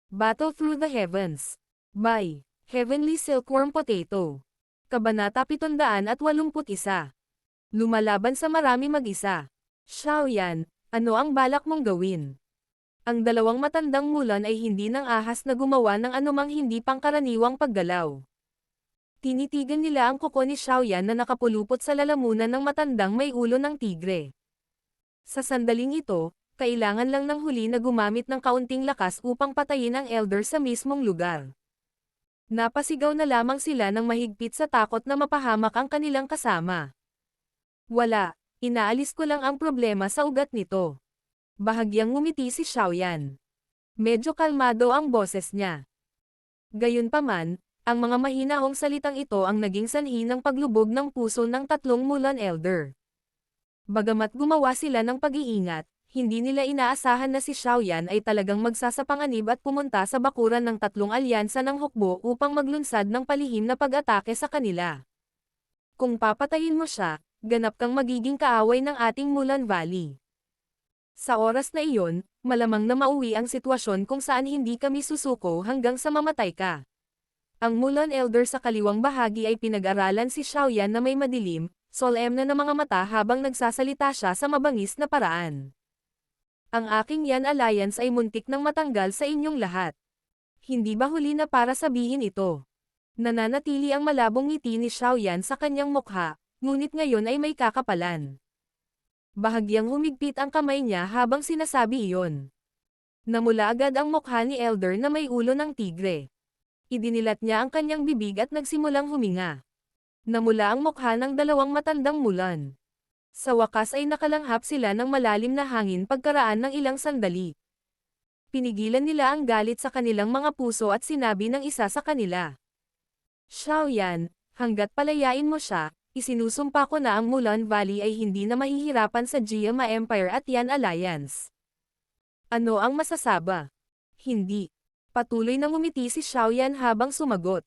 Battle Through the Heavens. By Heavenly Silkworm Potato. Kabanata 781. Lumalaban sa marami mag-isa. Xiaoyan, ano ang balak mong gawin? Ang dalawang matandang mulan ay hindi nang ahas na gumawa ng anumang hindi pangkaraniwang paggalaw. Tinitigan nila ang kuko ni Xiaoyan na nakapulupot sa lalamunan ng matandang may ulo ng tigre. Sa sandaling ito, kailangan lang ng huli na gumamit ng kaunting lakas upang patayin ang elder sa mismong lugar. Napasigaw na lamang sila ng mahigpit sa takot na mapahamak ang kanilang kasama. Wala, inaalis ko lang ang problema sa ugat nito. Bahagyang ngumiti si Xiaoyan. Medyo kalmado ang boses niya. Gayunpaman, ang mga mahinahong salitang ito ang naging sanhi ng paglubog ng puso ng tatlong Mulan Elder. Bagamat gumawa sila ng pag-iingat, hindi nila inaasahan na si Xiaoyan ay talagang magsasapanganib at pumunta sa bakuran ng tatlong alyansa ng hukbo upang maglunsad ng palihim na pag-atake sa kanila. Kung papatayin mo siya, ganap kang magiging kaaway ng ating Mulan Valley. Sa oras na iyon, malamang na mauwi ang sitwasyon kung saan hindi kami susuko hanggang sa mamatay ka. Ang Mulan Elder sa kaliwang bahagi ay pinag-aralan si Xiaoyan na may madilim, solemne na mga mata habang nagsasalita siya sa mabangis na paraan. Ang aking Yan Alliance ay muntik nang matanggal sa inyong lahat. Hindi ba huli na para sabihin ito? Nananatili ang malabong ngiti ni Xiaoyan sa kanyang mukha, ngunit ngayon ay may kakapalan. Bahagyang humigpit ang kamay niya habang sinasabi iyon. Namula agad ang mukha ni Elder na may ulo ng tigre. Idinilat niya ang kanyang bibig at nagsimulang huminga. Namula ang mukha ng dalawang matandang mulan. Sa wakas ay nakalanghap sila ng malalim na hangin pagkaraan ng ilang sandali. Pinigilan nila ang galit sa kanilang mga puso at sinabi ng isa sa kanila. Xiaoyan, hanggat palayain mo siya, isinusumpa ko na ang Mulan Valley ay hindi na mahihirapan sa Jiama Empire at Yan Alliance. Ano ang masasaba? Hindi. Patuloy na ngumiti si Xiaoyan habang sumagot.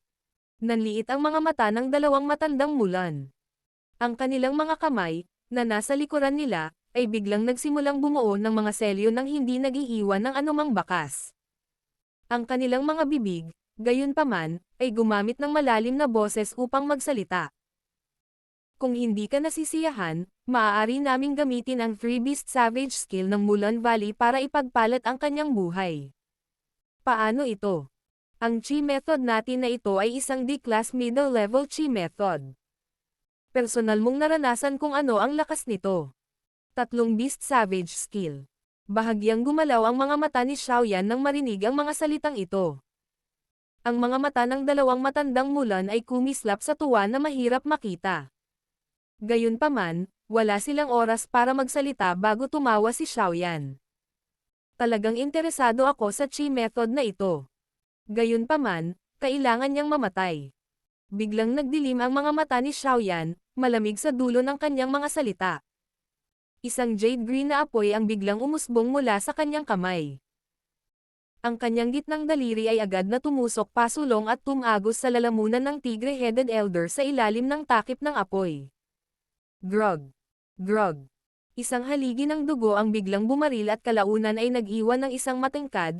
Nanliit ang mga mata ng dalawang matandang mulan. Ang kanilang mga kamay, na nasa likuran nila, ay biglang nagsimulang bumuo ng mga selyo nang hindi nag-iiwan ng anumang bakas. Ang kanilang mga bibig, gayunpaman, ay gumamit ng malalim na boses upang magsalita. Kung hindi ka nasisiyahan, maaari naming gamitin ang 3-Beast Savage skill ng Mulan Valley para ipagpalat ang kanyang buhay. Paano ito? Ang Chi method natin na ito ay isang D-class middle level Chi method. Personal mong naranasan kung ano ang lakas nito. 3 Beast Savage skill. Bahagyang gumalaw ang mga mata ni Xiaoyan nang marinig ang mga salitang ito. Ang mga mata ng dalawang matandang mulan ay kumislap sa tuwa na mahirap makita. Gayunpaman, wala silang oras para magsalita bago tumawa si Xiaoyan. Talagang interesado ako sa Chi method na ito. Gayunpaman, kailangan niyang mamatay. Biglang nagdilim ang mga mata ni Xiaoyan, malamig sa dulo ng kanyang mga salita. Isang jade green na apoy ang biglang umusbong mula sa kanyang kamay. Ang kanyang gitnang daliri ay agad na tumusok pasulong at tumagos sa lalamunan ng tigre-headed elder sa ilalim ng takip ng apoy. Grog! Grog! Isang haligi ng dugo ang biglang bumaril at kalaunan ay nag-iwan ng isang matangkad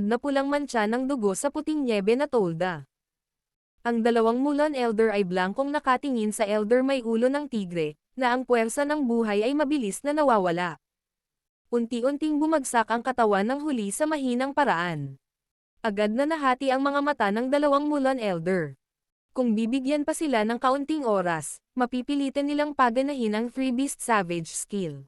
na pulang mantsa ng dugo sa puting nyebe na tolda. Ang dalawang Mulan Elder ay blangkong nakatingin sa Elder may ulo ng tigre, na ang puwersa ng buhay ay mabilis na nawawala. Unti-unting bumagsak ang katawan ng huli sa mahinang paraan. Agad na nahati ang mga mata ng dalawang Mulan Elder. Kung bibigyan pa sila ng kaunting oras, mapipilitan nilang paganahin ang 3-Beast Savage skill.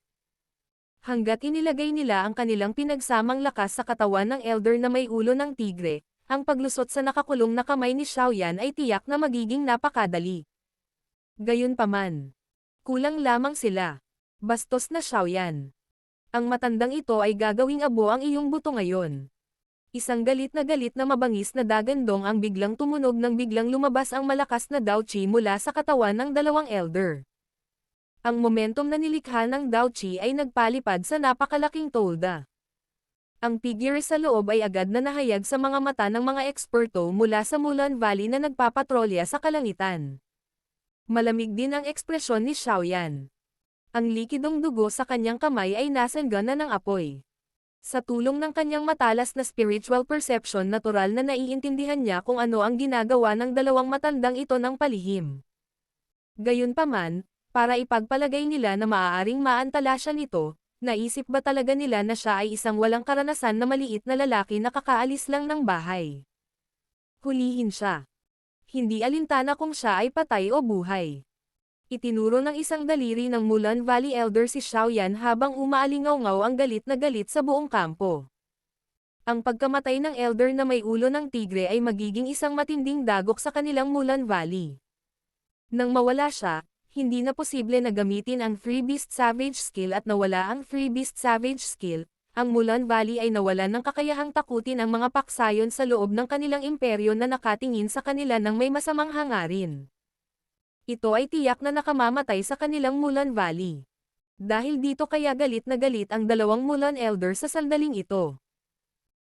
Hanggat inilagay nila ang kanilang pinagsamang lakas sa katawan ng Elder na may ulo ng tigre, ang paglusot sa nakakulong na kamay ni Xiaoyan ay tiyak na magiging napakadali. Gayunpaman, kulang lamang sila. Bastos na Xiaoyan. Ang matandang ito ay gagawing abo ang iyong buto ngayon. Isang galit na mabangis na dagandong ang biglang tumunog nang biglang lumabas ang malakas na Dao Chi mula sa katawan ng dalawang elder. Ang momentum na nilikha ng Dao Chi ay nagpalipad sa napakalaking tolda. Ang figure sa loob ay agad na nahayag sa mga mata ng mga eksperto mula sa Mulan Valley na nagpapatrolya sa kalangitan. Malamig din ang ekspresyon ni Xiaoyan. Ang likidong dugo sa kanyang kamay ay nasangga na ng apoy. Sa tulong ng kanyang matalas na spiritual perception, natural na naiintindihan niya kung ano ang ginagawa ng dalawang matandang ito ng palihim. Gayunpaman, para ipagpalagay nila na maaaring maantala siya nito, naisip ba talaga nila na siya ay isang walang karanasan na maliit na lalaki na kakaalis lang ng bahay? Hulihin siya. Hindi alintana kung siya ay patay o buhay. Itinuro ng isang daliri ng Mulan Valley Elder si Xiaoyan habang umaalingaw-ngaw ang galit na galit sa buong kampo. Ang pagkamatay ng Elder na may ulo ng tigre ay magiging isang matinding dagok sa kanilang Mulan Valley. Nang mawala siya, hindi na posible na gamitin ang Free Beast Savage skill at nawala ang Free Beast Savage skill, ang Mulan Valley ay nawalan ng kakayahang takutin ang mga paksayon sa loob ng kanilang imperyo na nakatingin sa kanila ng may masamang hangarin. Ito ay tiyak na nakamamatay sa kanilang Mulan Valley. Dahil dito kaya galit na galit ang dalawang Mulan Elder sa sandaling ito.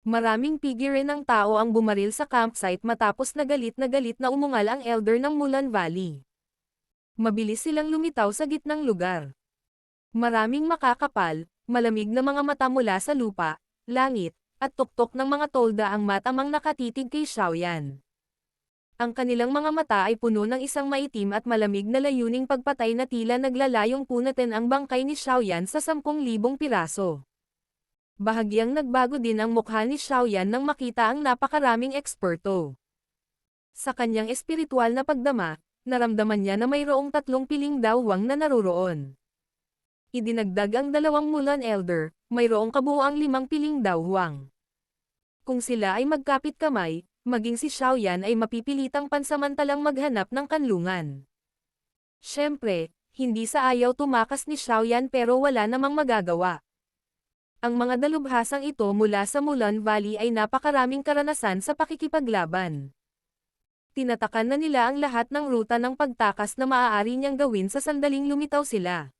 Maraming pigire ng tao ang bumaril sa campsite matapos na galit na umungal ang Elder ng Mulan Valley. Mabilis silang lumitaw sa gitnang lugar. Maraming makakapal, malamig na mga mata mula sa lupa, langit, at tuktok ng mga tolda ang matamang nakatitig kay Xiaoyan. Ang kanilang mga mata ay puno ng isang maitim at malamig na layuning pagpatay na tila naglalayong punatin ang bangkay ni Xiaoyan sa 10,000 piraso. Bahagyang nagbago din ang mukha ni Xiaoyan nang makita ang napakaraming eksperto. Sa kanyang espiritual na pagdama, naramdaman niya na mayroong 3 piling dawwang na naruroon. Idinagdag ang dalawang Mulan Elder, mayroong kabuuang 5 piling dawwang. Kung sila ay magkapit kamay, maging si Xiaoyan ay mapipilitang pansamantalang maghanap ng kanlungan. Siyempre, hindi sa ayaw tumakas ni Xiaoyan pero wala namang magagawa. Ang mga dalubhasang ito mula sa Mulan Valley ay napakaraming karanasan sa pakikipaglaban. Tinatakan na nila ang lahat ng ruta ng pagtakas na maaari niyang gawin sa sandaling lumitaw sila.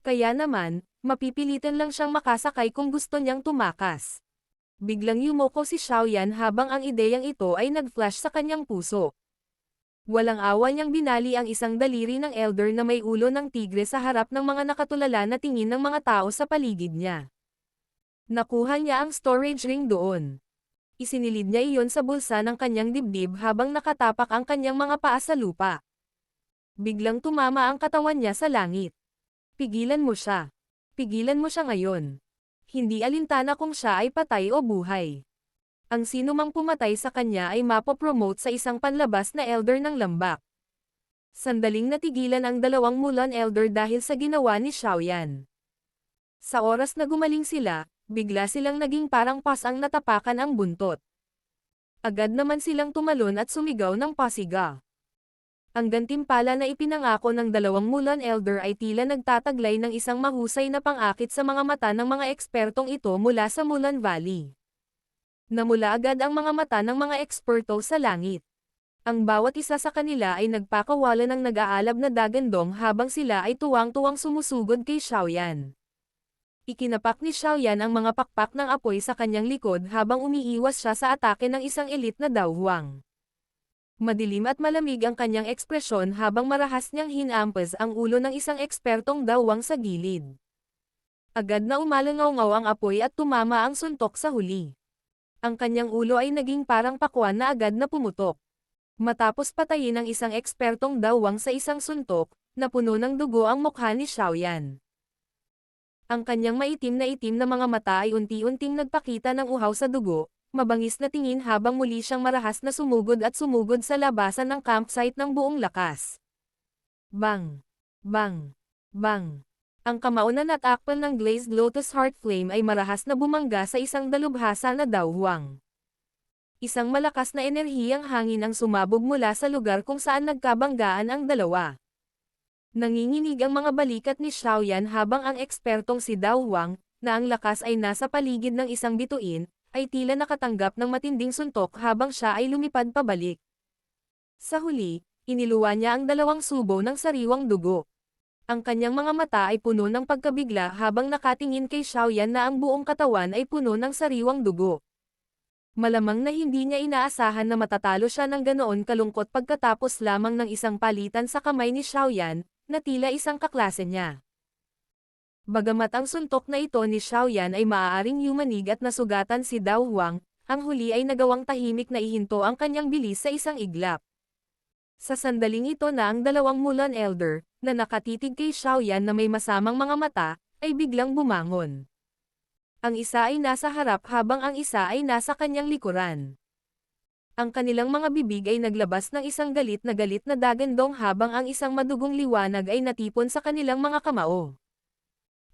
Kaya naman, mapipilitan lang siyang makasakay kung gusto niyang tumakas. Biglang yumoko si Xiaoyan habang ang ideyang ito ay nag-flash sa kanyang puso. Walang awa niyang binali ang isang daliri ng Elder na may ulo ng tigre sa harap ng mga nakatulala na tingin ng mga tao sa paligid niya. Nakuha niya ang storage ring doon. Isinilid niya iyon sa bulsa ng kanyang dibdib habang nakatapak ang kanyang mga paa sa lupa. Biglang tumama ang katawan niya sa langit. Pigilan mo siya. Pigilan mo siya ngayon. Hindi alintana kung siya ay patay o buhay. Ang sinumang pumatay sa kanya ay mapopromote sa isang panlabas na Elder ng Lambak. Sandaling natigilan ang dalawang Mulan Elder dahil sa ginawa ni Xiaoyan. Sa oras na gumaling sila, bigla silang naging parang pasang natapakan ang buntot. Agad naman silang tumalon at sumigaw ng pasiga. Ang gantimpala na ipinangako ng dalawang Mulan Elder ay tila nagtataglay ng isang mahusay na pang-akit sa mga mata ng mga ekspertong ito mula sa Mulan Valley. Namula agad ang mga mata ng mga eksperto sa langit. Ang bawat isa sa kanila ay nagpakawala ng nag-aalab na dagandong habang sila ay tuwang-tuwang sumusugod kay Xiaoyan. Ikinapak ni Xiaoyan ang mga pakpak ng apoy sa kanyang likod habang umiiwas siya sa atake ng isang elite na dawhwang. Madilim at malamig ang kanyang ekspresyon habang marahas niyang hinampas ang ulo ng isang ekspertong dawwang sa gilid. Agad na umalangaw-ngaw ang apoy at tumama ang suntok sa huli. Ang kanyang ulo ay naging parang pakwan na agad na pumutok. Matapos patayin ng isang ekspertong dawwang sa isang suntok, napuno ng dugo ang mukha ni Xiaoyan. Ang kanyang maitim na mga mata ay unti-unting nagpakita ng uhaw sa dugo, mabangis na tingin habang muli siyang marahas na sumugod sa labasan ng campsite ng buong lakas. Bang! Bang! Bang! Ang kamaunan at akpan ng Glazed Lotus Heart Flame ay marahas na bumangga sa isang dalubhasa na dawhwang. Isang malakas na enerhiyang hangin ang sumabog mula sa lugar kung saan nagkabanggaan ang dalawa. Nanginginig ang mga balikat ni Xiaoyan habang ang ekspertong si Dao Huang, na ang lakas ay nasa paligid ng isang bituin, ay tila nakatanggap ng matinding suntok habang siya ay lumipad pabalik. Sa huli, iniluwa niya ang dalawang subo ng sariwang dugo. Ang kanyang mga mata ay puno ng pagkabigla habang nakatingin kay Xiaoyan na ang buong katawan ay puno ng sariwang dugo. Malamang na hindi niya inaasahan na matatalo siya ng ganoon kalungkot pagkatapos lamang ng isang palitan sa kamay ni Xiaoyan, na tila isang kaklase niya. Bagamat ang suntok na ito ni Xiaoyan ay maaaring yumanig at nasugatan si Dao Huang, ang huli ay nagawang tahimik na ihinto ang kanyang bilis sa isang iglap. Sa sandaling ito na ang dalawang Mulan Elder, na nakatitig kay Xiaoyan na may masamang mga mata, ay biglang bumangon. Ang isa ay nasa harap habang ang isa ay nasa kanyang likuran. Ang kanilang mga bibig ay naglabas ng isang galit na dagandong habang ang isang madugong liwanag ay natipon sa kanilang mga kamao.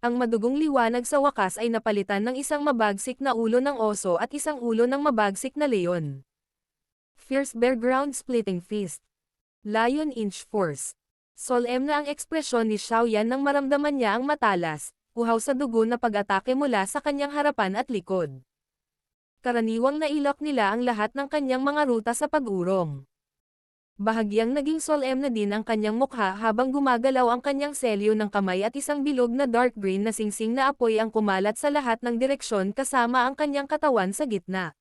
Ang madugong liwanag sa wakas ay napalitan ng isang mabagsik na ulo ng oso at isang ulo ng mabagsik na leon. Fierce Bear Ground Splitting Fist. Lion Inch Force. Solemn na ang ekspresyon ni Xiaoyan nang maramdaman niya ang matalas, uhaw sa dugo na pag-atake mula sa kanyang harapan at likod. Karaniwang nailok nila ang lahat ng kanyang mga ruta sa pag-urong. Bahagyang naging solemn na din ang kanyang mukha habang gumagalaw ang kanyang selyo ng kamay at isang bilog na dark green na singsing na apoy ang kumalat sa lahat ng direksyon kasama ang kanyang katawan sa gitna.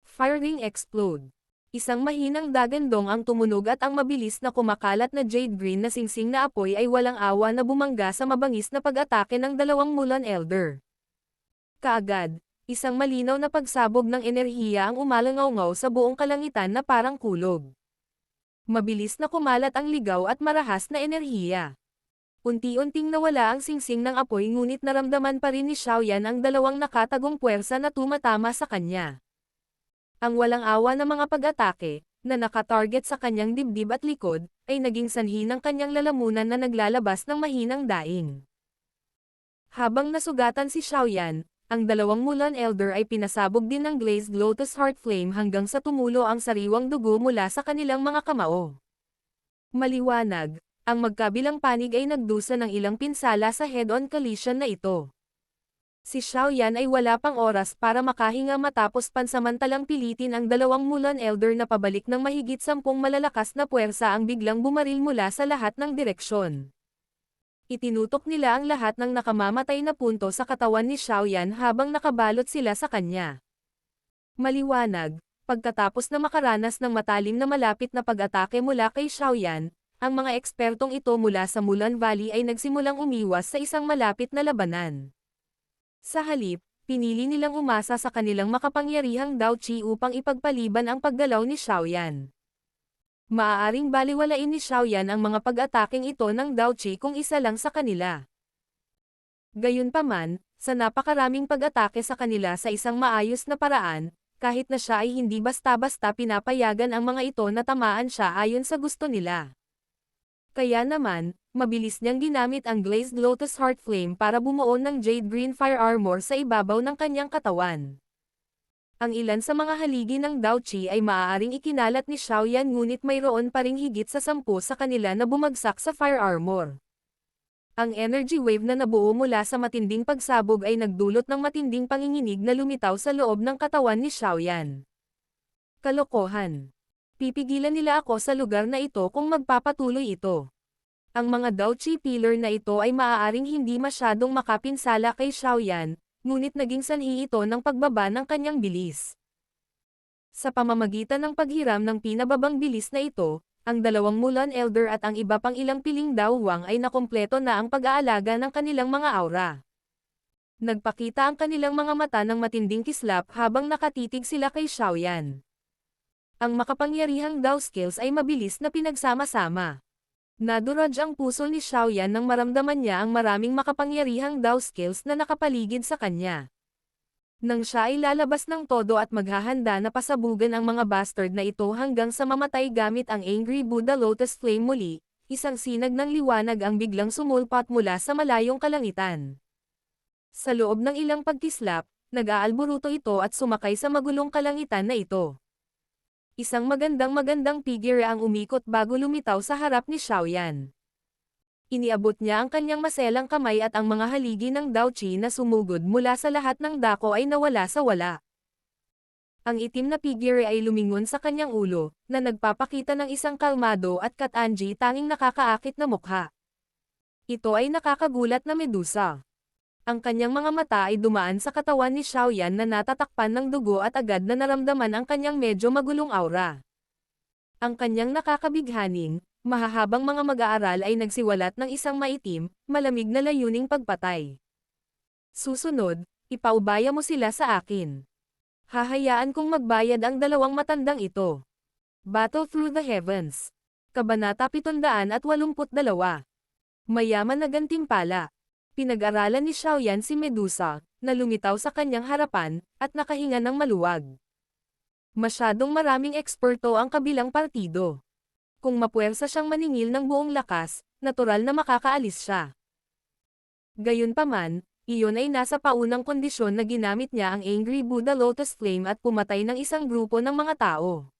Firing Explode. Isang mahinang dagandong ang tumunog at ang mabilis na kumakalat na jade green na singsing na apoy ay walang awa na bumangga sa mabangis na pag-atake ng dalawang Mulan Elder. Kaagad, isang malinaw na pagsabog ng enerhiya ang umalangaw-ngaw sa buong kalangitan na parang kulog. Mabilis na kumalat ang ligaw at marahas na enerhiya. Unti-unting nawala ang singsing ng apoy ngunit naramdaman pa rin ni Xiaoyan ang dalawang nakatagong puwersa na tumatama sa kanya. Ang walang awa na mga pag-atake, na nakatarget sa kanyang dibdib at likod, ay naging sanhi ng kanyang lalamunan na naglalabas ng mahinang daing. Habang nasugatan si Xiaoyan, ang dalawang Mulan Elder ay pinasabog din ng Glazed Lotus Heart Flame hanggang sa tumulo ang sariwang dugo mula sa kanilang mga kamao. Maliwanag, ang magkabilang panig ay nagdusa ng ilang pinsala sa head-on collision na ito. Si Xiaoyan ay wala pang oras para makahinga matapos pansamantalang pilitin ang dalawang Mulan Elder na pabalik ng mahigit 10 malalakas na puwersa ang biglang bumaril mula sa lahat ng direksyon. Itinutok nila ang lahat ng nakamamatay na punto sa katawan ni Xiaoyan habang nakabalot sila sa kanya. Maliwanag, pagkatapos na makaranas ng matalim na malapit na pag-atake mula kay Xiaoyan, ang mga ekspertong ito mula sa Mulan Valley ay nagsimulang umiwas sa isang malapit na labanan. Sa halip, pinili nilang umasa sa kanilang makapangyarihang Dao Qi upang ipagpaliban ang paggalaw ni Xiaoyan. Maaaring baliwalain ni Xiaoyan ang mga pag-ataking ito ng Dao Qi kung isa lang sa kanila. Gayunpaman, sa napakaraming pag-atake sa kanila sa isang maayos na paraan, kahit na siya ay hindi basta-basta pinapayagan ang mga ito na tamaan siya ayon sa gusto nila. Kaya naman, mabilis niyang ginamit ang Glazed Lotus Heart Flame para bumuo ng Jade Green Fire Armor sa ibabaw ng kanyang katawan. Ang ilan sa mga haligi ng Dao Qi ay maaaring ikinalat ni Xiaoyan ngunit mayroon pa ring higit sa 10 sa kanila na bumagsak sa Fire Armor. Ang energy wave na nabuo mula sa matinding pagsabog ay nagdulot ng matinding panginginig na lumitaw sa loob ng katawan ni Xiaoyan. Kalokohan. Pipigilan nila ako sa lugar na ito kung magpapatuloy ito. Ang mga Dao Qi pillar na ito ay maaaring hindi masyadong makapinsala kay Xiaoyan, ngunit naging sanhi ito ng pagbaba ng kanyang bilis. Sa pamamagitan ng paghiram ng pinababang bilis na ito, ang dalawang Mulan Elder at ang iba pang ilang piling Dao Huang ay nakumpleto na ang pag-aalaga ng kanilang mga aura. Nagpakita ang kanilang mga mata ng matinding kislap habang nakatitig sila kay Xiaoyan. Ang makapangyarihang Dao skills ay mabilis na pinagsama-sama. Naduraj ang puso ni Xiaoyan nang maramdaman niya ang maraming makapangyarihang Dao skills na nakapaligid sa kanya. Nang siya ay lalabas ng todo at maghahanda na pasabugan ang mga bastard na ito hanggang sa mamatay gamit ang Angry Buddha Lotus Flame muli, isang sinag ng liwanag ang biglang sumulpat mula sa malayong kalangitan. Sa loob ng ilang pagkislap, nag-aalburuto ito at sumakay sa magulong kalangitan na ito. Isang magandang figure ang umikot bago lumitaw sa harap ni Xiaoyan. Iniabot niya ang kanyang maselang kamay at ang mga haligi ng Dao Qi na sumugod mula sa lahat ng dako ay nawala sa wala. Ang itim na figure ay lumingon sa kanyang ulo, na nagpapakita ng isang kalmado at katanji tanging nakakaakit na mukha. Ito ay nakakagulat na medusa. Ang kanyang mga mata ay dumaan sa katawan ni Xiaoyan na natatakpan ng dugo at agad na naramdaman ang kanyang medyo magulong aura. Ang kanyang nakakabighaning, mahahabang mga mag-aaral ay nagsiwalat ng isang maitim, malamig na layuning pagpatay. Susunod, ipaubaya mo sila sa akin. Hahayaan kong magbayad ang dalawang matandang ito. Battle Through the Heavens. Kabanata 782. Mayaman na gantimpala. Pinag-aralan ni Xiaoyan si Medusa, na lumitaw sa kanyang harapan, at nakahinga ng maluwag. Masyadong maraming eksperto ang kabilang partido. Kung mapuwersa siyang maningil ng buong lakas, natural na makakaalis siya. Gayunpaman, iyon ay nasa paunang kondisyon na ginamit niya ang Angry Buddha Lotus Flame at pumatay ng isang grupo ng mga tao.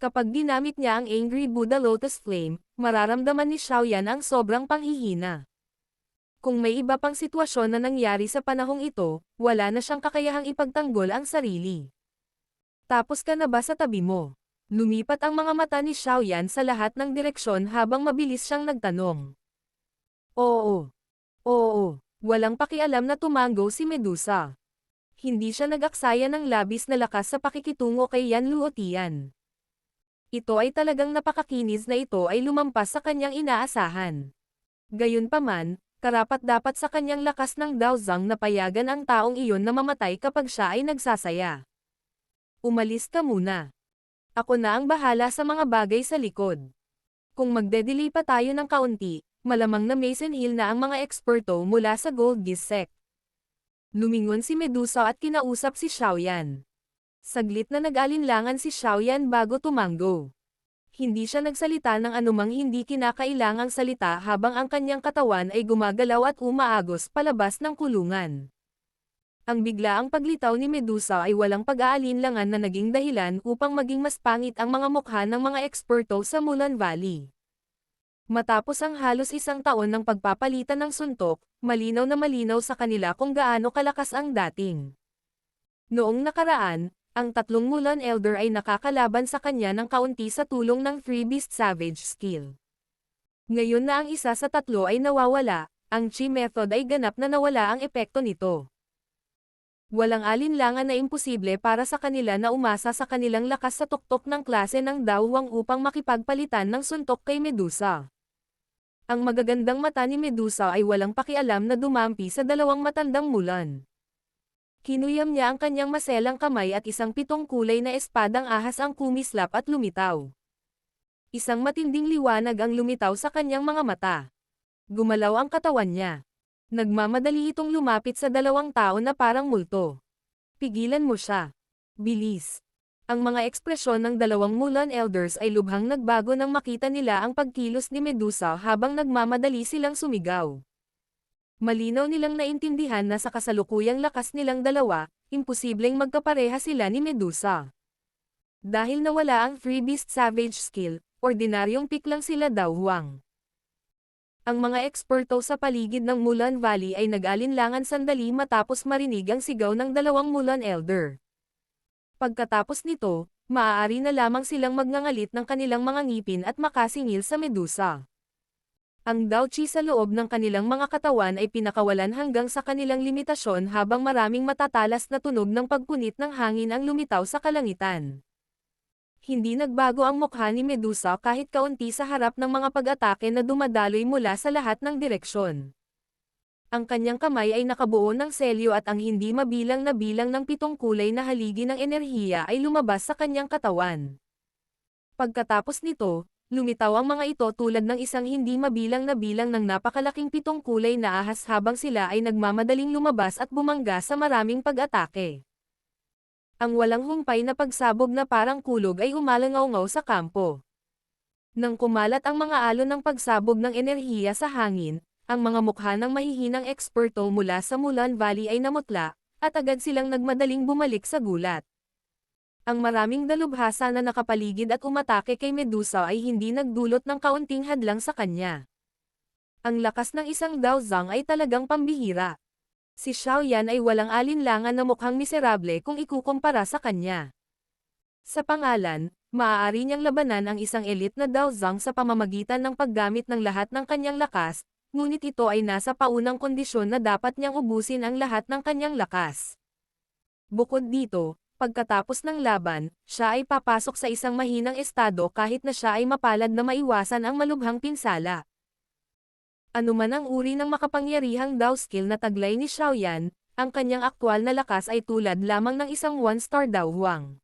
Kapag ginamit niya ang Angry Buddha Lotus Flame, mararamdaman ni Xiaoyan ang sobrang panghihina. Kung may iba pang sitwasyon na nangyari sa panahong ito, wala na siyang kakayahang ipagtanggol ang sarili. Tapos ka na ba sa tabi mo? Lumipat ang mga mata ni Xiaoyan sa lahat ng direksyon habang mabilis siyang nagtanong. Oo. Oo. Walang pakialam na tumango si Medusa. Hindi siya nag-aksaya ng labis na lakas sa pakikitungo kay Yan Luotian. Ito ay talagang napakakinis na ito ay lumampas sa kanyang inaasahan. Gayunpaman, karapat-dapat sa kanyang lakas ng Daozang na payagan ang taong iyon na mamatay kapag siya ay nagsasaya. Umalis ka muna. Ako na ang bahala sa mga bagay sa likod. Kung magdedeli pa tayo ng kaunti, malamang na Mason Hill na ang mga eksperto mula sa Gold Geese Sect. Lumingon si Medusa at kinausap si Xiaoyan. Saglit na nag-alinlangan si Xiaoyan bago tumango. Hindi siya nagsalita ng anumang hindi kinakailangang salita habang ang kanyang katawan ay gumagalaw at umaagos palabas ng kulungan. Ang biglaang paglitaw ni Medusa ay walang pag-aalinlangan na naging dahilan upang maging mas pangit ang mga mukha ng mga eksperto sa Mulan Valley. Matapos ang halos isang taon ng pagpapalitan ng suntok, malinaw na malinaw sa kanila kung gaano kalakas ang dating. Noong nakaraan, ang tatlong Mulan Elder ay nakakalaban sa kanya ng kaunti sa tulong ng Three Beast Savage skill. Ngayon na ang isa sa tatlo ay nawawala, ang Chi method ay ganap na nawala ang epekto nito. Walang alinlangan na imposible para sa kanila na umasa sa kanilang lakas sa tuktok ng klase ng Dawang upang makipagpalitan ng suntok kay Medusa. Ang magagandang mata ni Medusa ay walang pakialam na dumampi sa dalawang matandang Mulan. Kinuyam niya ang kanyang maselang kamay at isang 7 kulay na espadang ahas ang kumislap at lumitaw. Isang matinding liwanag ang lumitaw sa kanyang mga mata. Gumalaw ang katawan niya. Nagmamadali itong lumapit sa dalawang tao na parang multo. Pigilan mo siya. Bilis. Ang mga ekspresyon ng dalawang Mulan Elders ay lubhang nagbago nang makita nila ang pagkilos ni Medusa habang nagmamadali silang sumigaw. Malinaw nilang naintindihan na sa kasalukuyang lakas nilang dalawa, imposibleng magkapareha sila ni Medusa. Dahil nawala ang Three Beast Savage skill, ordinaryong pick lang sila daw huwang. Ang mga eksperto sa paligid ng Mulan Valley ay nag-alinlangan sandali matapos marinig ang sigaw ng dalawang Mulan Elder. Pagkatapos nito, maaari na lamang silang magngangalit ng kanilang mga ngipin at makasingil sa Medusa. Ang Daochi sa loob ng kanilang mga katawan ay pinakawalan hanggang sa kanilang limitasyon habang maraming matatalas na tunog ng pagpunit ng hangin ang lumitaw sa kalangitan. Hindi nagbago ang mukha ni Medusa kahit kaunti sa harap ng mga pag-atake na dumadaloy mula sa lahat ng direksyon. Ang kanyang kamay ay nakabuo ng selyo at ang hindi mabilang na bilang ng 7 kulay na haligi ng enerhiya ay lumabas sa kanyang katawan. Pagkatapos nito, lumitaw ang mga ito tulad ng isang hindi mabilang na bilang ng napakalaking 7 kulay na ahas habang sila ay nagmamadaling lumabas at bumangga sa maraming pag-atake. Ang walang humpay na pagsabog na parang kulog ay umalangaw-ngaw sa kampo. Nang kumalat ang mga alon ng pagsabog ng enerhiya sa hangin, ang mga mukha ng mahihinang eksperto mula sa Mulan Valley ay namutla, at agad silang nagmadaling bumalik sa gulat. Ang maraming dalubhasa na nakapaligid at umatake kay Medusa ay hindi nagdulot ng kaunting hadlang sa kanya. Ang lakas ng isang Daozang ay talagang pambihira. Si Xiaoyan ay walang alinlangan na mukhang miserable kung ikukumpara sa kanya. Sa pangalan, maaari niyang labanan ang isang elite na Daozang sa pamamagitan ng paggamit ng lahat ng kanyang lakas, ngunit ito ay nasa paunang kondisyon na dapat niyang ubusin ang lahat ng kanyang lakas. Bukod dito, Pagkatapos ng laban, siya ay papasok sa isang mahinang estado kahit na siya ay mapalad na maiwasan ang malubhang pinsala. Anuman ang uri ng makapangyarihang Dao skill na taglay ni Xiaoyan, ang kanyang aktwal na lakas ay tulad lamang ng isang one-star Dao Huang.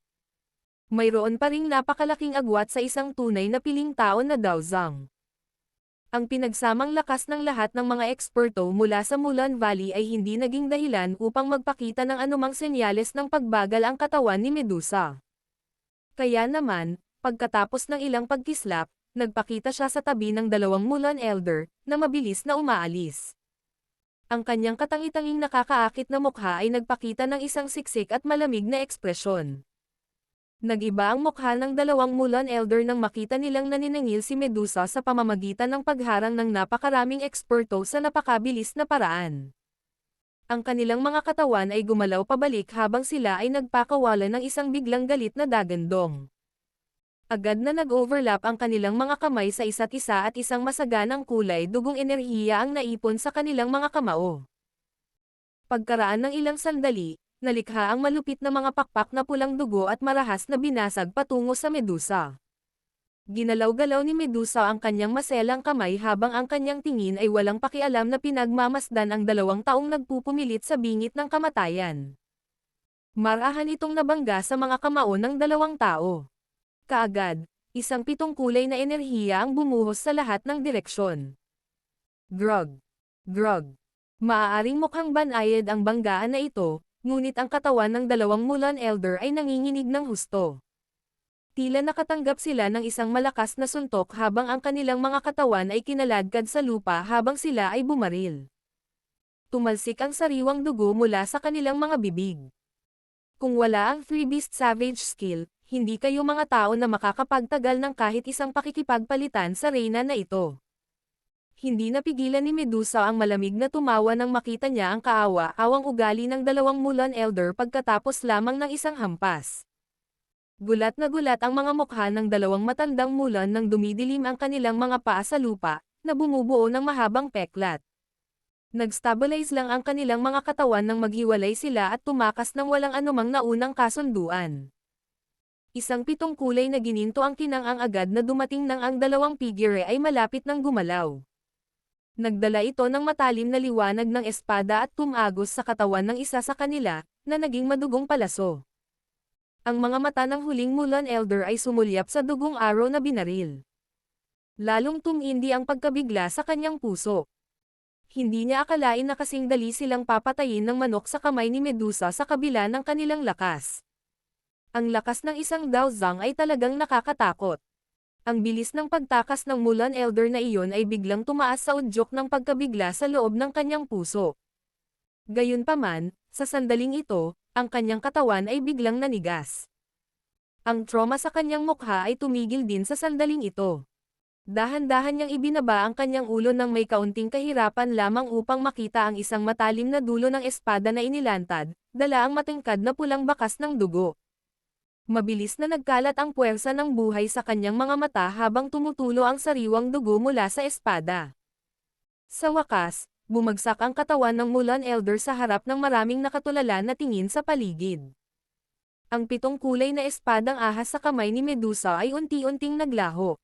Mayroon pa ring napakalaking agwat sa isang tunay na piling tao na Dao Zhang. Ang pinagsamang lakas ng lahat ng mga eksperto mula sa Mulan Valley ay hindi naging dahilan upang magpakita ng anumang senyales ng pagbagal ang katawan ni Medusa. Kaya naman, pagkatapos ng ilang pagkislap, nagpakita siya sa tabi ng dalawang Mulan Elder, na mabilis na umaalis. Ang kanyang katangi-tanging nakakaakit na mukha ay nagpakita ng isang siksik at malamig na ekspresyon. Nag-iba ang mukha ng dalawang Mulan Elder nang makita nilang naniningil si Medusa sa pamamagitan ng pagharang ng napakaraming eksperto sa napakabilis na paraan. Ang kanilang mga katawan ay gumalaw pabalik habang sila ay nagpakawala ng isang biglang galit na dagandong. Agad na nag-overlap ang kanilang mga kamay sa isa't isa at isang masaganang kulay dugong enerhiya ang naipon sa kanilang mga kamao. Pagkaraan ng ilang sandali, nalikha ang malupit na mga pakpak na pulang dugo at marahas na binasag patungo sa Medusa. Ginalaw-galaw ni Medusa ang kanyang maselang kamay habang ang kanyang tingin ay walang pakialam na pinagmamasdan ang 2 taong nagpupumilit sa bingit ng kamatayan. Marahan itong nabangga sa mga kamao ng 2 tao. Kaagad, isang 7 kulay na enerhiya ang bumuhos sa lahat ng direksyon. Grog. Grog. Maaaring mukhang banayad ang banggaan na ito, ngunit ang katawan ng 2 Mulan Elder ay nanginginig ng husto. Tila nakatanggap sila ng isang malakas na suntok habang ang kanilang mga katawan ay kinaladkad sa lupa habang sila ay bumaril. Tumalsik ang sariwang dugo mula sa kanilang mga bibig. Kung wala ang Three Beast Savage skill, hindi kayo mga tao na makakapagtagal ng kahit isang pakikipagpalitan sa reyna na ito. Hindi napigilan ni Medusa ang malamig na tumawa nang makita niya ang kaawa-awang ugali ng 2 Mulan Elder pagkatapos lamang ng isang hampas. Gulat na gulat ang mga mukha ng 2 matandang Mulan nang dumidilim ang kanilang mga paa sa lupa, na bumubuo ng mahabang peklat. Nag-stabilize lang ang kanilang mga katawan nang maghiwalay sila at tumakas ng walang anumang naunang kasunduan. Isang 7 kulay na gininto ang tinang agad na dumating nang ang 2 figure ay malapit ng gumalaw. Nagdala ito ng matalim na liwanag ng espada at tumagos sa katawan ng isa sa kanila, na naging madugong palaso. Ang mga mata ng huling Mulan Elder ay sumulyap sa dugong araw na binaril. Lalong tumindi ang pagkabigla sa kanyang puso. Hindi niya akalain na kasing dali silang papatayin ng manok sa kamay ni Medusa sa kabila ng kanilang lakas. Ang lakas ng isang Dao Zhang ay talagang nakakatakot. Ang bilis ng pagtakas ng Mulan Elder na iyon ay biglang tumaas sa udyok ng pagkabigla sa loob ng kanyang puso. Gayunpaman, sa sandaling ito, ang kanyang katawan ay biglang nanigas. Ang trauma sa kanyang mukha ay tumigil din sa sandaling ito. Dahan-dahan niyang ibinaba ang kanyang ulo nang may kaunting kahirapan lamang upang makita ang isang matalim na dulo ng espada na inilantad, dala ang matingkad na pulang bakas ng dugo. Mabilis na nagkalat ang puwersa ng buhay sa kanyang mga mata habang tumutulo ang sariwang dugo mula sa espada. Sa wakas, bumagsak ang katawan ng Mulan Elder sa harap ng maraming nakatulala na tingin sa paligid. Ang 7 kulay na espadang ahas sa kamay ni Medusa ay unti-unting naglaho.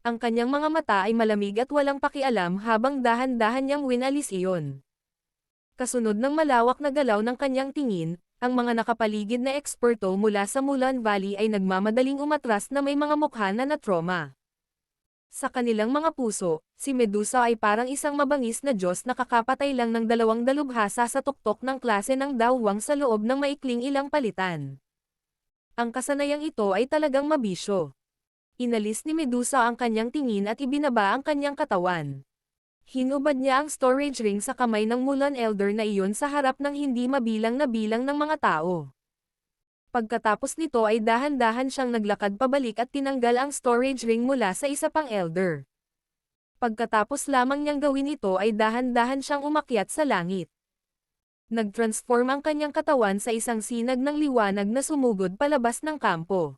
Ang kanyang mga mata ay malamig at walang pakialam habang dahan-dahan niyang winalis iyon. Kasunod ng malawak na galaw ng kanyang tingin, ang mga nakapaligid na eksperto mula sa Mulan Valley ay nagmamadaling umatras na may mga mukha na na-trauma. Sa kanilang mga puso, si Medusa ay parang isang mabangis na Diyos na kakapatay lang ng 2 dalubhasa sa tuktok ng klase ng Dao Huang sa loob ng maikling ilang palitan. Ang kasanayang ito ay talagang mabisyo. Inalis ni Medusa ang kanyang tingin at ibinaba ang kanyang katawan. Hinubad niya ang storage ring sa kamay ng Mulan Elder na iyon sa harap ng hindi mabilang na bilang ng mga tao. Pagkatapos nito ay dahan-dahan siyang naglakad pabalik at tinanggal ang storage ring mula sa isa pang Elder. Pagkatapos lamang niyang gawin ito ay dahan-dahan siyang umakyat sa langit. Nag-transform ang kanyang katawan sa isang sinag ng liwanag na sumugod palabas ng kampo.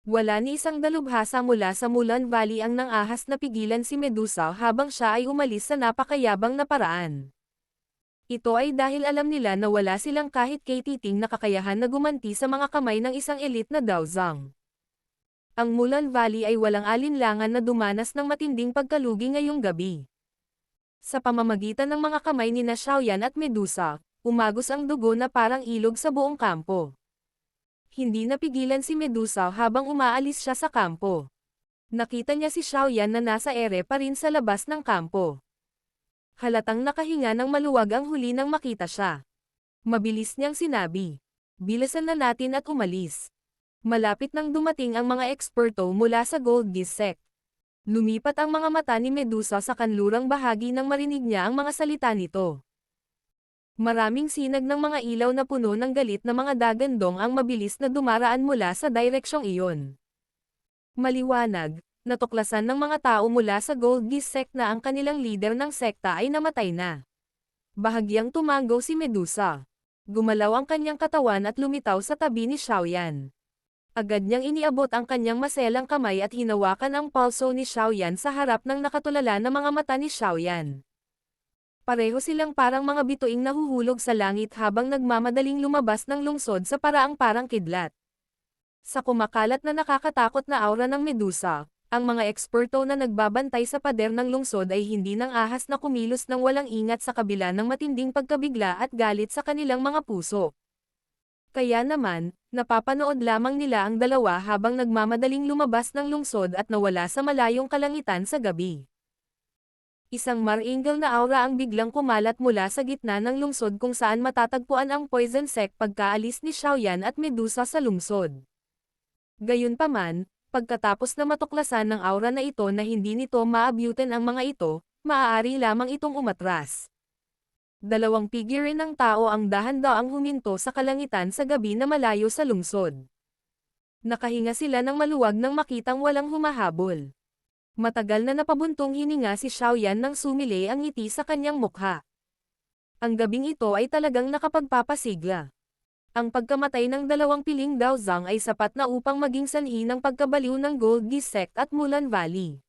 Wala ni isang dalubhasa mula sa Mulan Valley ang nangahas na pigilan si Medusa habang siya ay umalis sa napakayabang na paraan. Ito ay dahil alam nila na wala silang kahit katiting na kakayahan na gumanti sa mga kamay ng isang elite na Daozang. Ang Mulan Valley ay walang alinlangan na dumanas ng matinding pagkalugi ngayong gabi. Sa pamamagitan ng mga kamay ni na Xiaoyan at Medusa, umagos ang dugo na parang ilog sa buong kampo. Hindi napigilan si Medusa habang umaalis siya sa kampo. Nakita niya si Xiaoyan na nasa ere pa rin sa labas ng kampo. Halatang nakahinga ng maluwag ang huli nang makita siya. Mabilis niyang sinabi, "Bilisan na natin at umalis." Malapit nang dumating ang mga eksperto mula sa Gold Geese Sect. Lumipat ang mga mata ni Medusa sa kanlurang bahagi nang marinig niya ang mga salita nito. Maraming sinag ng mga ilaw na puno ng galit na mga dagandong ang mabilis na dumaraan mula sa direksyong iyon. Maliwanag, natuklasan ng mga tao mula sa Gold Geese Sect na ang kanilang leader ng sekta ay namatay na. Bahagyang tumanggaw si Medusa. Gumalaw ang kanyang katawan at lumitaw sa tabi ni Xiaoyan. Agad niyang iniabot ang kanyang maselang kamay at hinawakan ang pulso ni Xiaoyan sa harap ng nakatulala na mga mata ni Xiaoyan. Pareho silang parang mga bituing nahuhulog sa langit habang nagmamadaling lumabas ng lungsod sa paraang parang kidlat. Sa kumakalat na nakakatakot na aura ng Medusa, ang mga eksperto na nagbabantay sa pader ng lungsod ay hindi nang ahas na kumilos ng walang ingat sa kabila ng matinding pagkabigla at galit sa kanilang mga puso. Kaya naman, napapanood lamang nila ang dalawa habang nagmamadaling lumabas ng lungsod at nawala sa malayong kalangitan sa gabi. Isang maringal na aura ang biglang kumalat mula sa gitna ng lungsod kung saan matatagpuan ang Poison Sect pagkaalis ni Xiaoyan at Medusa sa lungsod. Gayunpaman, pagkatapos na matuklasan ng aura na ito na hindi nito maabutan ang mga ito, maaari lamang itong umatras. Dalawang figure ng tao ang dahan-daang huminto sa kalangitan sa gabi na malayo sa lungsod. Nakahinga sila ng maluwag nang makitang walang humahabol. Matagal na napabuntong hininga si Xiaoyan nang sumili ang ngiti sa kanyang mukha. Ang gabing ito ay talagang nakapagpapasigla. Ang pagkamatay ng dalawang piling Daozang ay sapat na upang maging sanhi ng pagkabaliw ng Gold Geese Sect at Mulan Valley.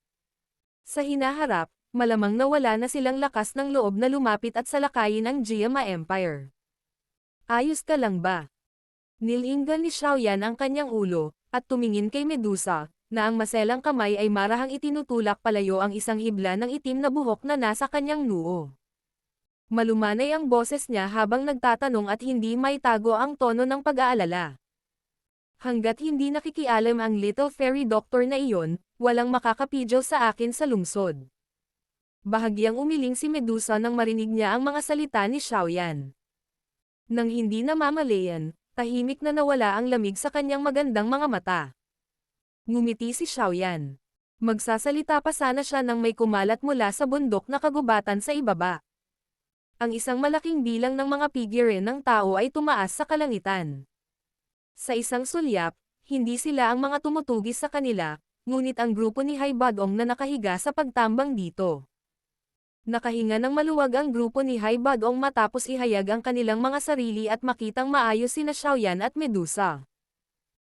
Sa hinaharap, malamang nawala na silang lakas ng loob na lumapit at salakayin ang Jiama Empire. Ayos ka lang ba? Nilinggan ni Xiaoyan ang kanyang ulo, at tumingin kay Medusa, na ang maselang kamay ay marahang itinutulak palayo ang isang hibla ng itim na buhok na nasa kanyang noo. Malumanay ang boses niya habang nagtatanong at hindi maitago ang tono ng pag-aalala. Hanggat hindi nakikialam ang Little Fairy Doctor na iyon, walang makakapidyo sa akin sa lungsod. Bahagyang umiling si Medusa nang marinig niya ang mga salita ni Xiaoyan. Nang hindi namamalayan, tahimik na nawala ang lamig sa kanyang magandang mga mata. Ngumiti si Xiaoyan. Magsasalita pa sana siya nang may kumalat mula sa bundok na kagubatan sa ibaba. Ang isang malaking bilang ng mga figure ng tao ay tumaas sa kalangitan. Sa isang sulyap, hindi sila ang mga tumutugis sa kanila, ngunit ang grupo ni Haibadong na nakahiga sa pagtambang dito. Nakahinga ng maluwag ang grupo ni Haibadong matapos ihayag ang kanilang mga sarili at makitang maayos sina Xiaoyan at Medusa.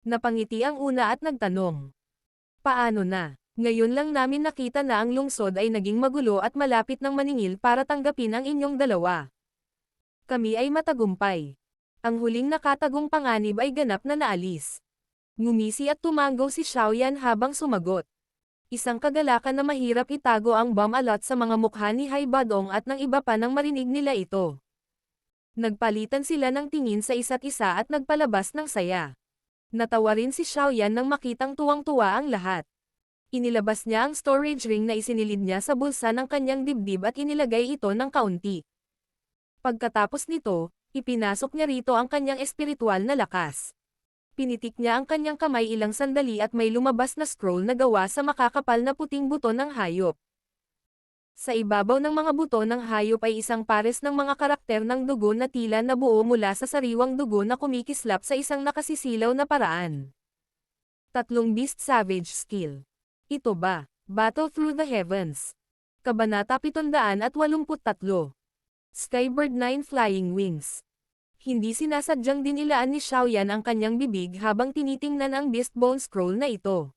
Napangiti ang una at nagtanong, "Paano na? Ngayon lang namin nakita na ang lungsod ay naging magulo at malapit ng maningil para tanggapin ang inyong dalawa. Kami ay matagumpay." Ang huling nakatagong panganib ay ganap na naalis. Ngumisi at tumanggaw si Xiaoyan habang sumagot. Isang kagalakan na mahirap itago ang bomb alot sa mga mukha ni Haibadong at ng iba pa nang marinig nila ito. Nagpalitan sila ng tingin sa isa't isa at nagpalabas ng saya. Natawa rin si Xiaoyan nang makitang tuwang-tuwa ang lahat. Inilabas niya ang storage ring na isinilid niya sa bulsa ng kanyang dibdib at inilagay ito ng kaunti. Pagkatapos nito, ipinasok niya rito ang kanyang espiritual na lakas. Pinitik niya ang kanyang kamay ilang sandali at may lumabas na scroll na gawa sa makakapal na puting buto ng hayop. Sa ibabaw ng mga buto ng hayop ay isang pares ng mga karakter ng dugo na tila nabuo mula sa sariwang dugo na kumikislap sa isang nakasisilaw na paraan. 3 Beast Savage Skill. Ito ba? Battle Through the Heavens. Kabanata 783. Skybird 9 Flying Wings. Hindi sinasadyang dinilaan ni Xiaoyan ang kanyang bibig habang tinitingnan ang Beast Bone Scroll na ito.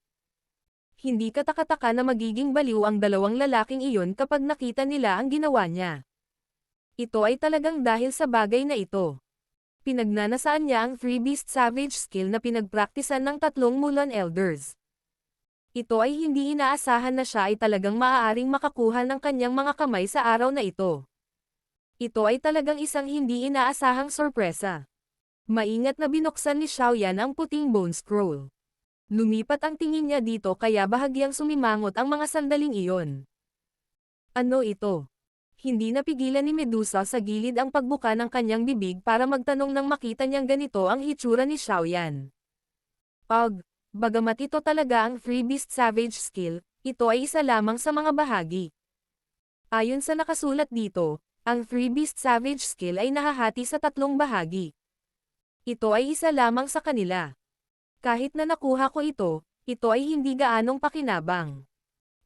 Hindi katakataka na magiging baliw ang dalawang lalaking iyon kapag nakita nila ang ginawa niya. Ito ay talagang dahil sa bagay na ito. Pinagnanasaan niya ang Three Beast Savage skill na pinagpraktisan ng tatlong Mulan Elders. Ito ay hindi inaasahan na siya ay talagang maaaring makakuha ng kanyang mga kamay sa araw na ito. Ito ay talagang isang hindi inaasahang sorpresa. Maingat na binuksan ni Xiaoyan ang puting bone scroll. Lumipat ang tingin niya dito kaya bahagyang sumimangot ang mga sandaling iyon. Ano ito? Hindi napigilan ni Medusa sa gilid ang pagbuka ng kanyang bibig para magtanong nang makita niyang ganito ang hitsura ni Xiaoyan. Bagamat ito talaga ang Three Beast Savage skill, ito ay isa lamang sa mga bahagi. Ayon sa nakasulat dito, ang Three Beast Savage skill ay nahahati sa tatlong bahagi. Ito ay isa lamang sa kanila. Kahit na nakuha ko ito ay hindi gaanong pakinabang.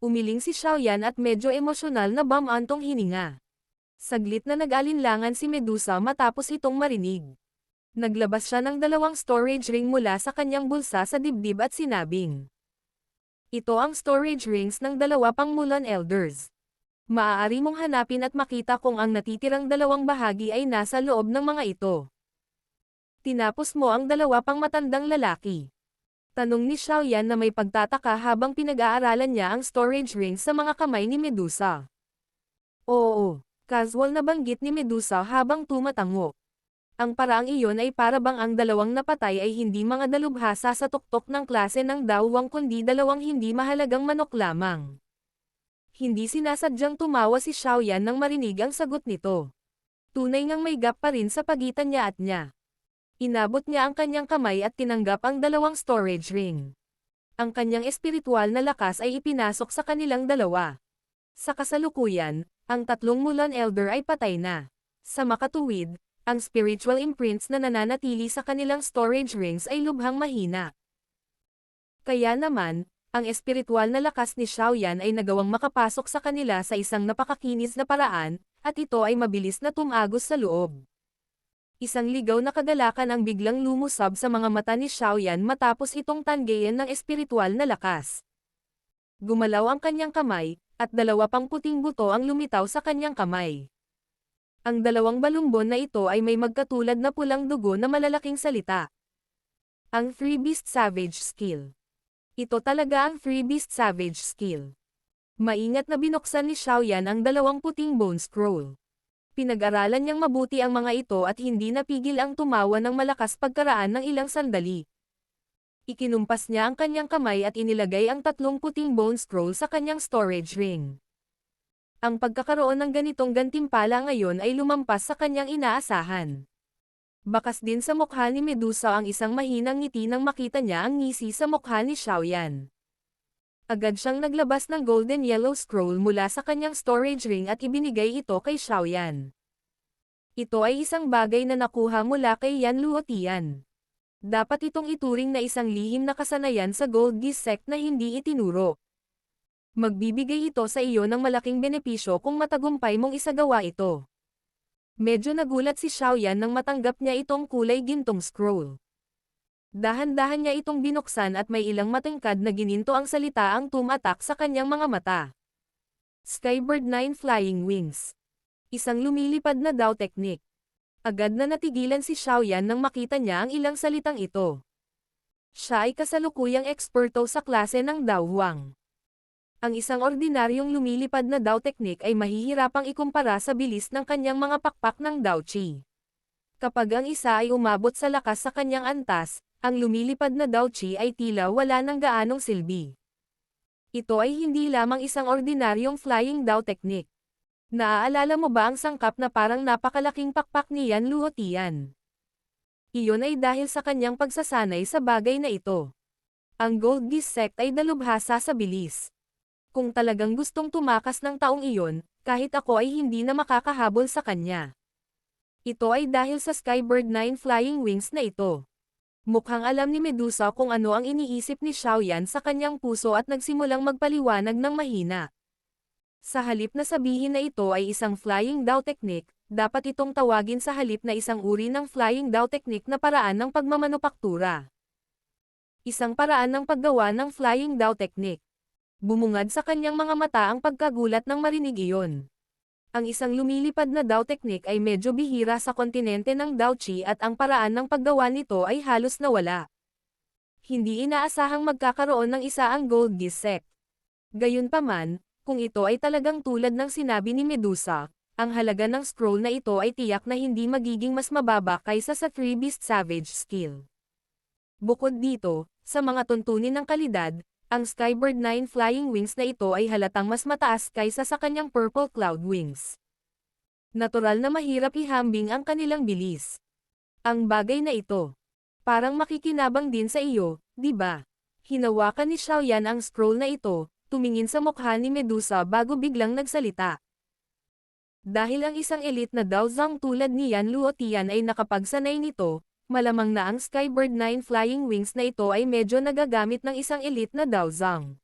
Umiling si Xiaoyan at medyo emosyonal na bumantong hininga. Saglit na nag-alinlangan si Medusa matapos itong marinig. Naglabas siya ng 2 storage ring mula sa kanyang bulsa sa dibdib at sinabing, ito ang storage rings ng 2 pang Mulan Elders. Maaari mong hanapin at makita kung ang natitirang 2 bahagi ay nasa loob ng mga ito. Tinapos mo ang 2 pang matandang lalaki. Tanong ni Xiaoyan na may pagtataka habang pinag-aaralan niya ang storage rings sa mga kamay ni Medusa. Oo, casual na banggit ni Medusa habang tumatango. Ang paraang iyon ay para bang ang 2 napatay ay hindi mga dalubhasa sa tuktok ng klase ng dawwang kundi 2 hindi mahalagang manok lamang. Hindi sinasadyang tumawa si Xiaoyan nang marinig ang sagot nito. Tunay ngang may gap pa rin sa pagitan niya at niya. Inabot niya ang kanyang kamay at tinanggap ang 2 storage ring. Ang kanyang espiritual na lakas ay ipinasok sa kanilang 2. Sa kasalukuyan, ang 3 Mulan Elder ay patay na. Sa makatuwid, ang spiritual imprints na nananatili sa kanilang storage rings ay lubhang mahina. Kaya naman, ang espiritual na lakas ni Xiaoyan ay nagawang makapasok sa kanila sa isang napakakinis na paraan, at ito ay mabilis na tumagos sa loob. Isang ligaw na kagalakan ang biglang lumusab sa mga mata ni Xiaoyan matapos itong tanggayan ng espiritual na lakas. Gumalaw ang kanyang kamay, at 2 pang puting buto ang lumitaw sa kanyang kamay. Ang 2 balumbon na ito ay may magkatulad na pulang dugo na malalaking salita. Ang Three Beast Savage skill. Ito talaga ang Three Beast Savage skill. Maingat na binuksan ni Xiaoyan ang 2 puting bone scroll. Pinag-aralan niyang mabuti ang mga ito at hindi napigil ang tumawa ng malakas pagkaraan ng ilang sandali. Ikinumpas niya ang kanyang kamay at inilagay ang 3 puting bone scroll sa kanyang storage ring. Ang pagkakaroon ng ganitong gantimpala ngayon ay lumampas sa kanyang inaasahan. Bakas din sa mukha ni Medusa ang isang mahinang ngiti nang makita niya ang ngisi sa mukha ni Xiaoyan. Agad siyang naglabas ng golden yellow scroll mula sa kanyang storage ring at ibinigay ito kay Xiaoyan. Ito ay isang bagay na nakuha mula kay Yan Luotian. Dapat itong ituring na isang lihim na kasanayan sa Gold Geese sect na hindi itinuro. Magbibigay ito sa iyo ng malaking benepisyo kung matagumpay mong isagawa ito. Medyo nagulat si Xiaoyan nang matanggap niya itong kulay gintong scroll. Dahan-dahan niya itong binuksan at may ilang matangkad na gininto ang salita ang tumatak sa kanyang mga mata. Skybird 9 Flying Wings. Isang lumilipad na Dao technique. Agad na natigilan si Xiaoyan nang makita niya ang ilang salitang ito. Siya ay kasalukuyang eksperto sa klase ng Dao Huang. Ang isang ordinaryong lumilipad na Dao technique ay mahihirapang ikumpara sa bilis ng kanyang mga pakpak ng Dao Chi. Kapag ang isa ay umabot sa lakas sa kanyang antas, ang lumilipad na Dao Chi ay tila wala ng gaanong silbi. Ito ay hindi lamang isang ordinaryong flying Dao technique. Naaalala mo ba ang sangkap na parang napakalaking pakpak ni Yan Luotian? Iyon ay dahil sa kanyang pagsasanay sa bagay na ito. Ang Gold Geese sect ay dalubhasa sa bilis. Kung talagang gustong tumakas ng taong iyon, kahit ako ay hindi na makakahabol sa kanya. Ito ay dahil sa Skybird 9 Flying Wings na ito. Mukhang alam ni Medusa kung ano ang iniisip ni Xiaoyan sa kanyang puso at nagsimulang magpaliwanag ng mahina. Sa halip na sabihin na ito ay isang flying Dao technique, dapat itong tawagin sa halip na isang uri ng flying Dao technique na paraan ng pagmamanupaktura. Isang paraan ng paggawa ng flying Dao technique. Bumungad sa kanyang mga mata ang pagkagulat nang marinig iyon. Ang isang lumilipad na Dao technique ay medyo bihira sa kontinente ng Daochi at ang paraan ng paggawa nito ay halos nawala. Hindi inaasahang magkakaroon ng isa ang Gold Geass Sect. Gayunpaman, kung ito ay talagang tulad ng sinabi ni Medusa, ang halaga ng scroll na ito ay tiyak na hindi magiging mas mababa kaysa sa Three Beast Savage skill. Bukod dito, sa mga tuntunin ng kalidad, ang Skybird 9 flying wings na ito ay halatang mas mataas kaysa sa kanyang Purple Cloud wings. Natural na mahirap ihambing ang kanilang bilis. Ang bagay na ito, parang makikinabang din sa iyo, di ba? Hinawakan ni Xiaoyan ang scroll na ito, tumingin sa mukha ni Medusa bago biglang nagsalita. Dahil ang isang elite na Daozang tulad ni Yan Luotian ay nakapagsanay nito, malamang na ang Skybird 9 flying wings na ito ay medyo nagagamit ng isang elite na Daozang.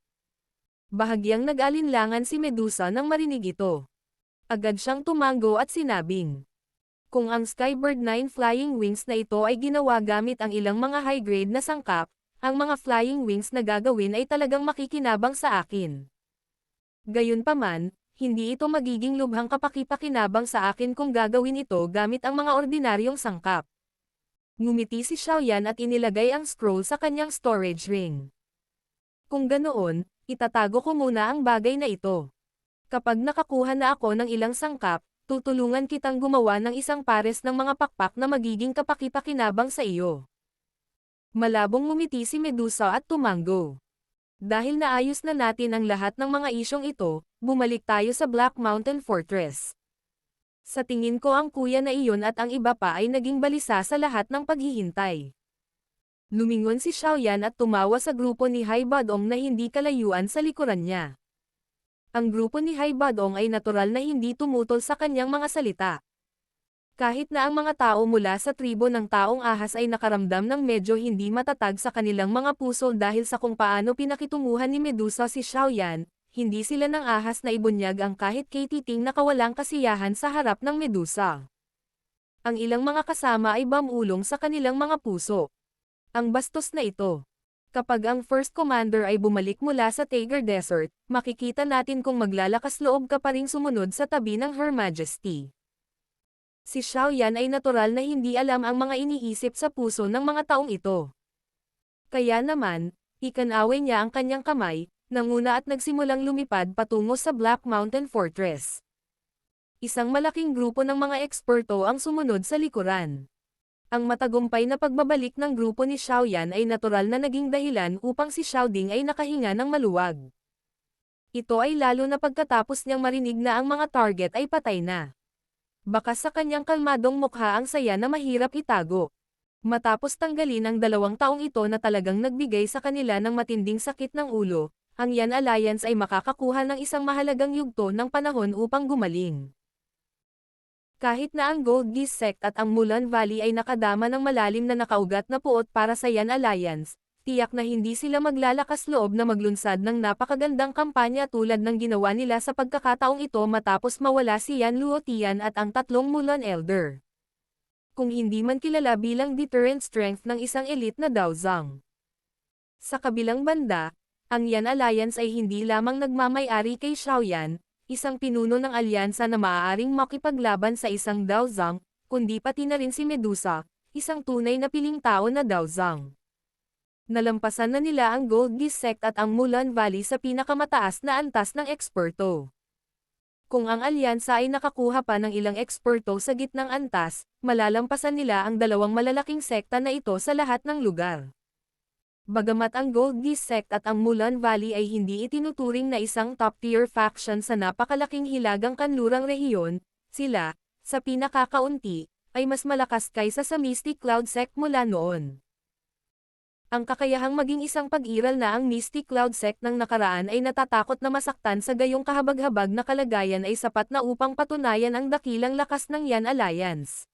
Bahagyang nag-alinlangan si Medusa nang marinig ito. Agad siyang tumango at sinabing, kung ang Skybird 9 flying wings na ito ay ginawa gamit ang ilang mga high-grade na sangkap, ang mga flying wings na gagawin ay talagang makikinabang sa akin. Gayunpaman, hindi ito magiging lubhang kapaki-pakinabang sa akin kung gagawin ito gamit ang mga ordinaryong sangkap. Ngumiti si Xiaoyan at inilagay ang scroll sa kanyang storage ring. Kung ganoon, itatago ko muna ang bagay na ito. Kapag nakakuha na ako ng ilang sangkap, tutulungan kitang gumawa ng isang pares ng mga pakpak na magiging kapaki-pakinabang sa iyo. Malabong ngumiti si Medusa at tumango. Dahil naayos na natin ang lahat ng mga isyong ito, bumalik tayo sa Black Mountain Fortress. Sa tingin ko ang kuya na iyon at ang iba pa ay naging balisa sa lahat ng paghihintay. Lumingon si Xiaoyan at tumawa sa grupo ni Hai Badong na hindi kalayuan sa likuran niya. Ang grupo ni Hai Badong ay natural na hindi tumutol sa kanyang mga salita. Kahit na ang mga tao mula sa tribo ng taong ahas ay nakaramdam ng medyo hindi matatag sa kanilang mga puso dahil sa kung paano pinakitunguhan ni Medusa si Xiaoyan, hindi sila nang ahas na ibunyag ang kahit kay Titing na kawalang kasiyahan sa harap ng Medusa. Ang ilang mga kasama ay bamulong sa kanilang mga puso. Ang bastos na ito. Kapag ang First Commander ay bumalik mula sa Tiger Desert, makikita natin kung maglalakas loob ka pa ring sumunod sa tabi ng Her Majesty. Si Xiaoyan ay natural na hindi alam ang mga iniisip sa puso ng mga taong ito. Kaya naman, ikanaway niya ang kanyang kamay, nanguna at nagsimulang lumipad patungo sa Black Mountain Fortress. Isang malaking grupo ng mga eksperto ang sumunod sa likuran. Ang matagumpay na pagbabalik ng grupo ni Xiaoyan ay natural na naging dahilan upang si Xiaoding ay nakahinga ng maluwag. Ito ay lalo na pagkatapos niyang marinig na ang mga target ay patay na. Baka sa kanyang kalmadong mukha ang saya na mahirap itago. Matapos tanggalin ang 2 taong ito na talagang nagbigay sa kanila ng matinding sakit ng ulo, ang Yan Alliance ay makakakuha ng isang mahalagang yugto ng panahon upang gumaling. Kahit na ang Gold Geass Sect at ang Mulan Valley ay nakadama ng malalim na nakaugat na puot para sa Yan Alliance, tiyak na hindi sila maglalakas loob na maglunsad ng napakagandang kampanya tulad ng ginawa nila sa pagkakataong ito matapos mawala si Yan Luotian at ang 3 Mulan Elder. Kung hindi man kilala bilang deterrent strength ng isang elite na Daozang. Sa kabilang banda, ang Yan Alliance ay hindi lamang nagmamay-ari kay Xiaoyan, isang pinuno ng alyansa na maaaring makipaglaban sa isang Daozang, kundi pati na rin si Medusa, isang tunay na piling tao na Daozang. Nalampasan na nila ang Gold Geass Sect at ang Mulan Valley sa pinakamataas na antas ng eksperto. Kung ang alyansa ay nakakuha pa ng ilang eksperto sa gitnang antas, malalampasan nila ang 2 malalaking sekta na ito sa lahat ng lugar. Bagamat ang Gold Geass Sect at ang Mulan Valley ay hindi itinuturing na isang top-tier faction sa napakalaking hilagang kanlurang rehiyon, sila, sa pinakakaunti, ay mas malakas kaysa sa Mystic Cloud Sect mula noon. Ang kakayahang maging isang pag-iral na ang Mystic Cloud Sect ng nakaraan ay natatakot na masaktan sa gayong kahabag-habag na kalagayan ay sapat na upang patunayan ang dakilang lakas ng Yan Alliance.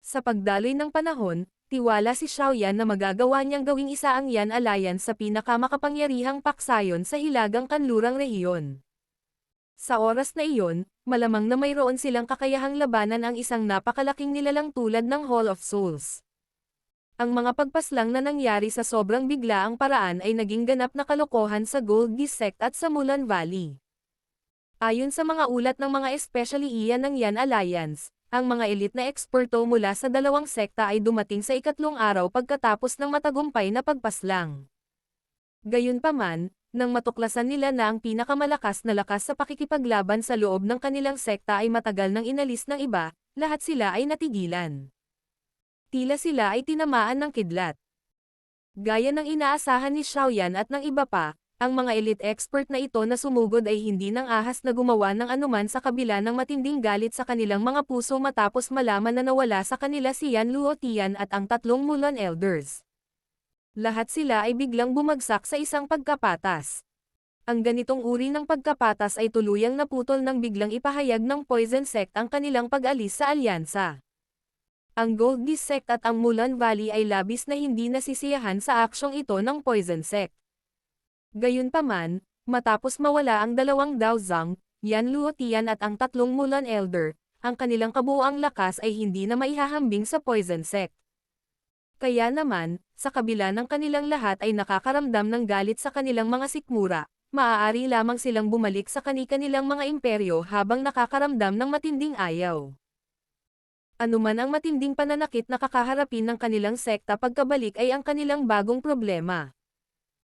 Sa pagdaloy ng panahon, tiwala si Xiaoyan na magagawa niyang gawing isa ang Yan Alliance sa pinakamakapangyarihang paksayon sa hilagang kanlurang rehiyon. Sa oras na iyon, malamang na mayroon silang kakayahang labanan ang isang napakalaking nilalang tulad ng Hall of Souls. Ang mga pagpaslang na nangyari sa sobrang biglaang paraan ay naging ganap na kalokohan sa Gold Geass Sect at sa Mulan Valley. Ayon sa mga ulat ng mga especially iyan ng Yan Alliance, ang mga elite na eksperto mula sa dalawang sekta ay dumating sa ikatlong araw pagkatapos ng matagumpay na pagpaslang. Gayunpaman, nang matuklasan nila na ang pinakamalakas na lakas sa pakikipaglaban sa loob ng kanilang sekta ay matagal nang inalis ng iba, lahat sila ay natigilan. Tila sila ay tinamaan ng kidlat. Gaya ng inaasahan ni Xiaoyan at ng iba pa, ang mga elite expert na ito na sumugod ay hindi nang ahas na gumawa ng anuman sa kabila ng matinding galit sa kanilang mga puso matapos malaman na nawala sa kanila si Yan Luotian at ang tatlong Mulan Elders. Lahat sila ay biglang bumagsak sa isang pagkapatas. Ang ganitong uri ng pagkapatas ay tuluyang naputol nang biglang ipahayag ng Poison Sect ang kanilang pag-alis sa alyansa. Ang Gold Beast Sect at ang Mulan Valley ay labis na hindi nasisiyahan sa aksyong ito ng Poison Sect. Gayunpaman, matapos mawala ang dalawang Daozang, Yan Luotian at ang tatlong Mulan Elder, ang kanilang kabuuang lakas ay hindi na maihahambing sa Poison Sect. Kaya naman, sa kabila ng kanilang lahat ay nakakaramdam ng galit sa kanilang mga sikmura, maaari lamang silang bumalik sa kani-kanilang mga imperyo habang nakakaramdam ng matinding ayaw. Anuman ang matinding pananakit na kakaharapin ng kanilang sekta pagkabalik ay ang kanilang bagong problema.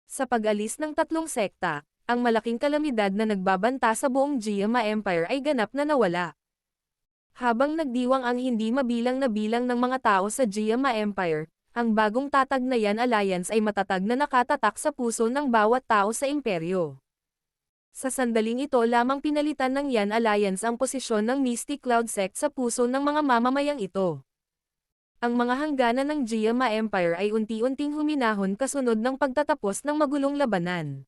Sa pag-alis ng tatlong sekta, ang malaking kalamidad na nagbabanta sa buong Jiama Empire ay ganap na nawala. Habang nagdiwang ang hindi mabilang na bilang ng mga tao sa Jiama Empire, ang bagong tatag na Yan Alliance ay matatag na nakatatak sa puso ng bawat tao sa imperyo. Sa sandaling ito lamang pinalitan ng Yan Alliance ang posisyon ng Mystic Cloud Sect sa puso ng mga mamamayang ito. Ang mga hangganan ng Jiama Empire ay unti-unting huminahon kasunod ng pagtatapos ng magulong labanan.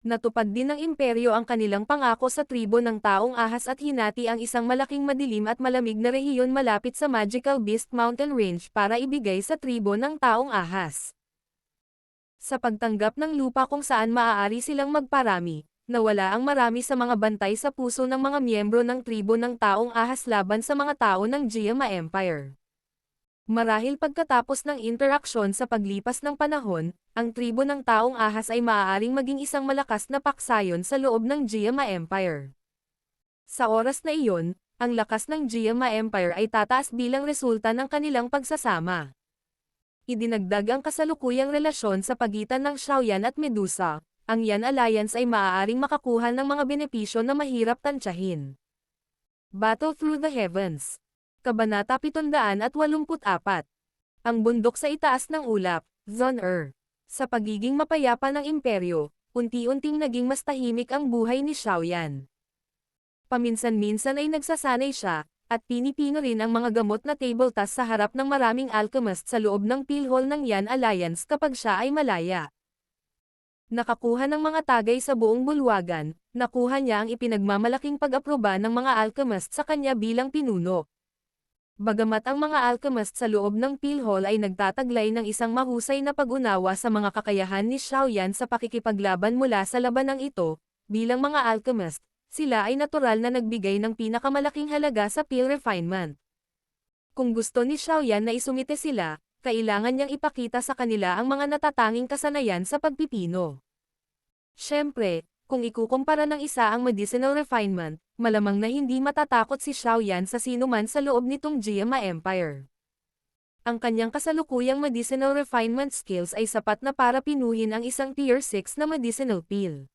Natupad din ng imperyo ang kanilang pangako sa tribo ng Taong Ahas at hinati ang isang malaking madilim at malamig na rehiyon malapit sa Magical Beast Mountain Range para ibigay sa tribo ng Taong Ahas. Sa pagtanggap ng lupa kung saan maaari silang magparami, nawala ang marami sa mga bantay sa puso ng mga miyembro ng tribo ng Taong Ahas laban sa mga tao ng Jiama Empire. Marahil pagkatapos ng interaksyon sa paglipas ng panahon, ang tribo ng Taong Ahas ay maaaring maging isang malakas na paksayon sa loob ng Jiama Empire. Sa oras na iyon, ang lakas ng Jiama Empire ay tataas bilang resulta ng kanilang pagsasama. Idinagdag ang kasalukuyang relasyon sa pagitan ng Xiaoyan at Medusa, ang Yan Alliance ay maaaring makakuha ng mga benepisyo na mahirap tantsahin. Battle Through the Heavens. Kabanata 784. Ang bundok sa itaas ng ulap, Zone-er. Sa pagiging mapayapa ng imperyo, unti-unting naging mas tahimik ang buhay ni Xiaoyan. Paminsan-minsan ay nagsasanay siya, at pinipino rin ang mga gamot na table task sa harap ng maraming alchemist sa loob ng pilhol ng Yan Alliance kapag siya ay malaya. Nakakuha ng mga tagay sa buong bulwagan, nakuha niya ang ipinagmamalaking pag-aproba ng mga alchemist sa kanya bilang pinuno. Bagamat ang mga alchemist sa loob ng Pilhol ay nagtataglay ng isang mahusay na pag-unawa sa mga kakayahan ni Xiaoyan sa pakikipaglaban mula sa labanang ito, bilang mga alchemist, sila ay natural na nagbigay ng pinakamalaking halaga sa pil refinement. Kung gusto ni Xiaoyan na isumite sila, kailangan niyang ipakita sa kanila ang mga natatanging kasanayan sa pagpipino. Siyempre, kung ikukumpara ng isa ang medicinal refinement, malamang na hindi matatakot si Xiaoyan sa sinuman sa loob nitong Jiama Empire. Ang kanyang kasalukuyang medicinal refinement skills ay sapat na para pinuhin ang isang tier 6 na medicinal pill.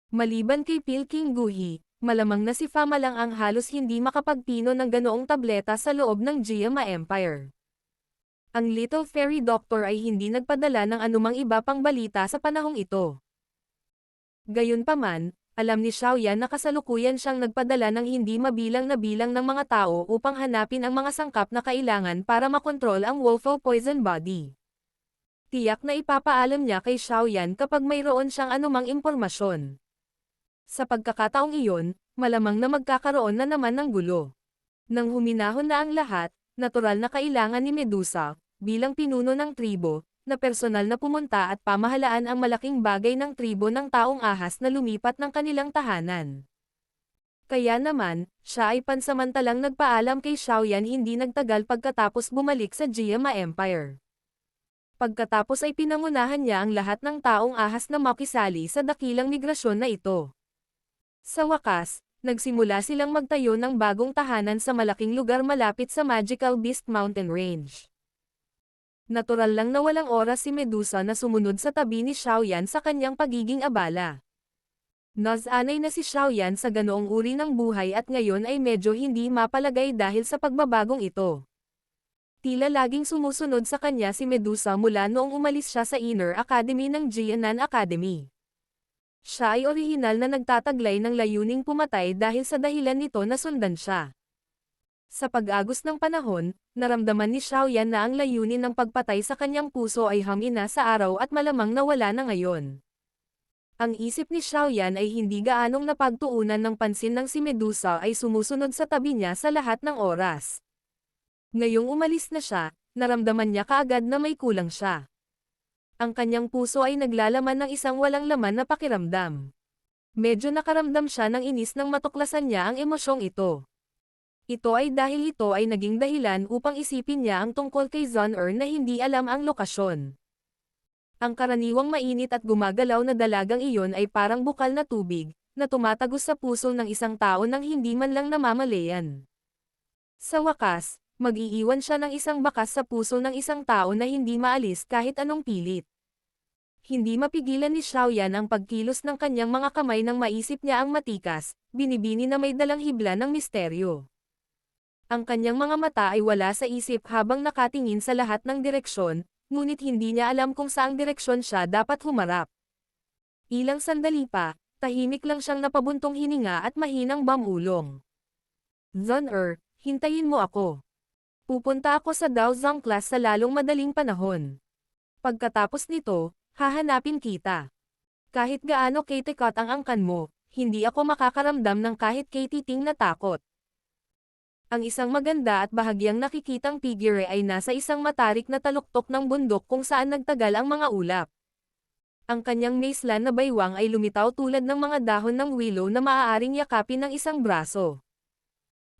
Maliban kay Pil King Guhi, malamang na si Fama lang ang halos hindi makapagpino ng ganoong tableta sa loob ng Jiama Empire. Ang Little Fairy Doctor ay hindi nagpadala ng anumang iba pang balita sa panahong ito. Gayunpaman, alam ni Xiaoyan na kasalukuyan siyang nagpadala ng hindi mabilang na bilang ng mga tao upang hanapin ang mga sangkap na kailangan para makontrol ang Wolfo Poison Body. Tiyak na ipapaalam niya kay Xiaoyan kapag mayroon siyang anumang impormasyon. Sa pagkakataong iyon, malamang na magkakaroon na naman ng gulo. Nang huminahon na ang lahat, natural na kailangan ni Medusa, bilang pinuno ng tribo, na personal na pumunta at pamahalaan ang malaking bagay ng tribo ng Taong Ahas na lumipat ng kanilang tahanan. Kaya naman, siya ay pansamantalang nagpaalam kay Xiaoyan hindi nagtagal pagkatapos bumalik sa Jiama Empire. Pagkatapos ay pinangunahan niya ang lahat ng Taong Ahas na makisali sa dakilang migrasyon na ito. Sa wakas, nagsimula silang magtayo ng bagong tahanan sa malaking lugar malapit sa Magical Beast Mountain Range. Natural lang na walang oras si Medusa na sumunod sa tabi ni Xiaoyan sa kanyang pagiging abala. Nasanay na si Xiaoyan sa ganoong uri ng buhay at ngayon ay medyo hindi mapalagay dahil sa pagbabagong ito. Tila laging sumusunod sa kanya si Medusa mula noong umalis siya sa Inner Academy ng Jianan Academy. Siya ay orihinal na nagtataglay ng layuning pumatay dahil sa dahilan nito na sundan siya. Sa pag-agos ng panahon, naramdaman ni Xiaoyan na ang layunin ng pagpatay sa kanyang puso ay hamina sa araw at malamang nawala na ngayon. Ang isip ni Xiaoyan ay hindi gaanong napagtuunan ng pansin ng si Medusa ay sumusunod sa tabi niya sa lahat ng oras. Ngayong umalis na siya, naramdaman niya kaagad na may kulang siya. Ang kanyang puso ay naglalaman ng isang walang laman na pakiramdam. Medyo nakaramdam siya ng inis nang matuklasan niya ang emosyong ito. Ito ay dahil ito ay naging dahilan upang isipin niya ang tungkol kay Zon-er na hindi alam ang lokasyon. Ang karaniwang mainit at gumagalaw na dalagang iyon ay parang bukal na tubig, na tumatagos sa puso ng isang tao nang hindi man lang namamalayan. Sa wakas, mag-iiwan siya ng isang bakas sa puso ng isang tao na hindi maalis kahit anong pilit. Hindi mapigilan ni Xiaoyan ang pagkilos ng kanyang mga kamay nang maisip niya ang matikas, binibini na may dalang hibla ng misteryo. Ang kanyang mga mata ay wala sa isip habang nakatingin sa lahat ng direksyon, ngunit hindi niya alam kung saang direksyon siya dapat humarap. Ilang sandali pa, tahimik lang siyang napabuntong hininga at mahinang bamulong. Zon-er, hintayin mo ako. Pupunta ako sa Daozang class sa lalong madaling panahon. Pagkatapos nito, hahanapin kita. Kahit gaano katikat ang angkan mo, hindi ako makakaramdam ng kahit katiting na takot. Ang isang maganda at bahagyang nakikitang figure ay nasa isang matarik na taluktok ng bundok kung saan nagtagal ang mga ulap. Ang kanyang macelan na baywang ay lumitaw tulad ng mga dahon ng willow na maaaring yakapin ng isang braso.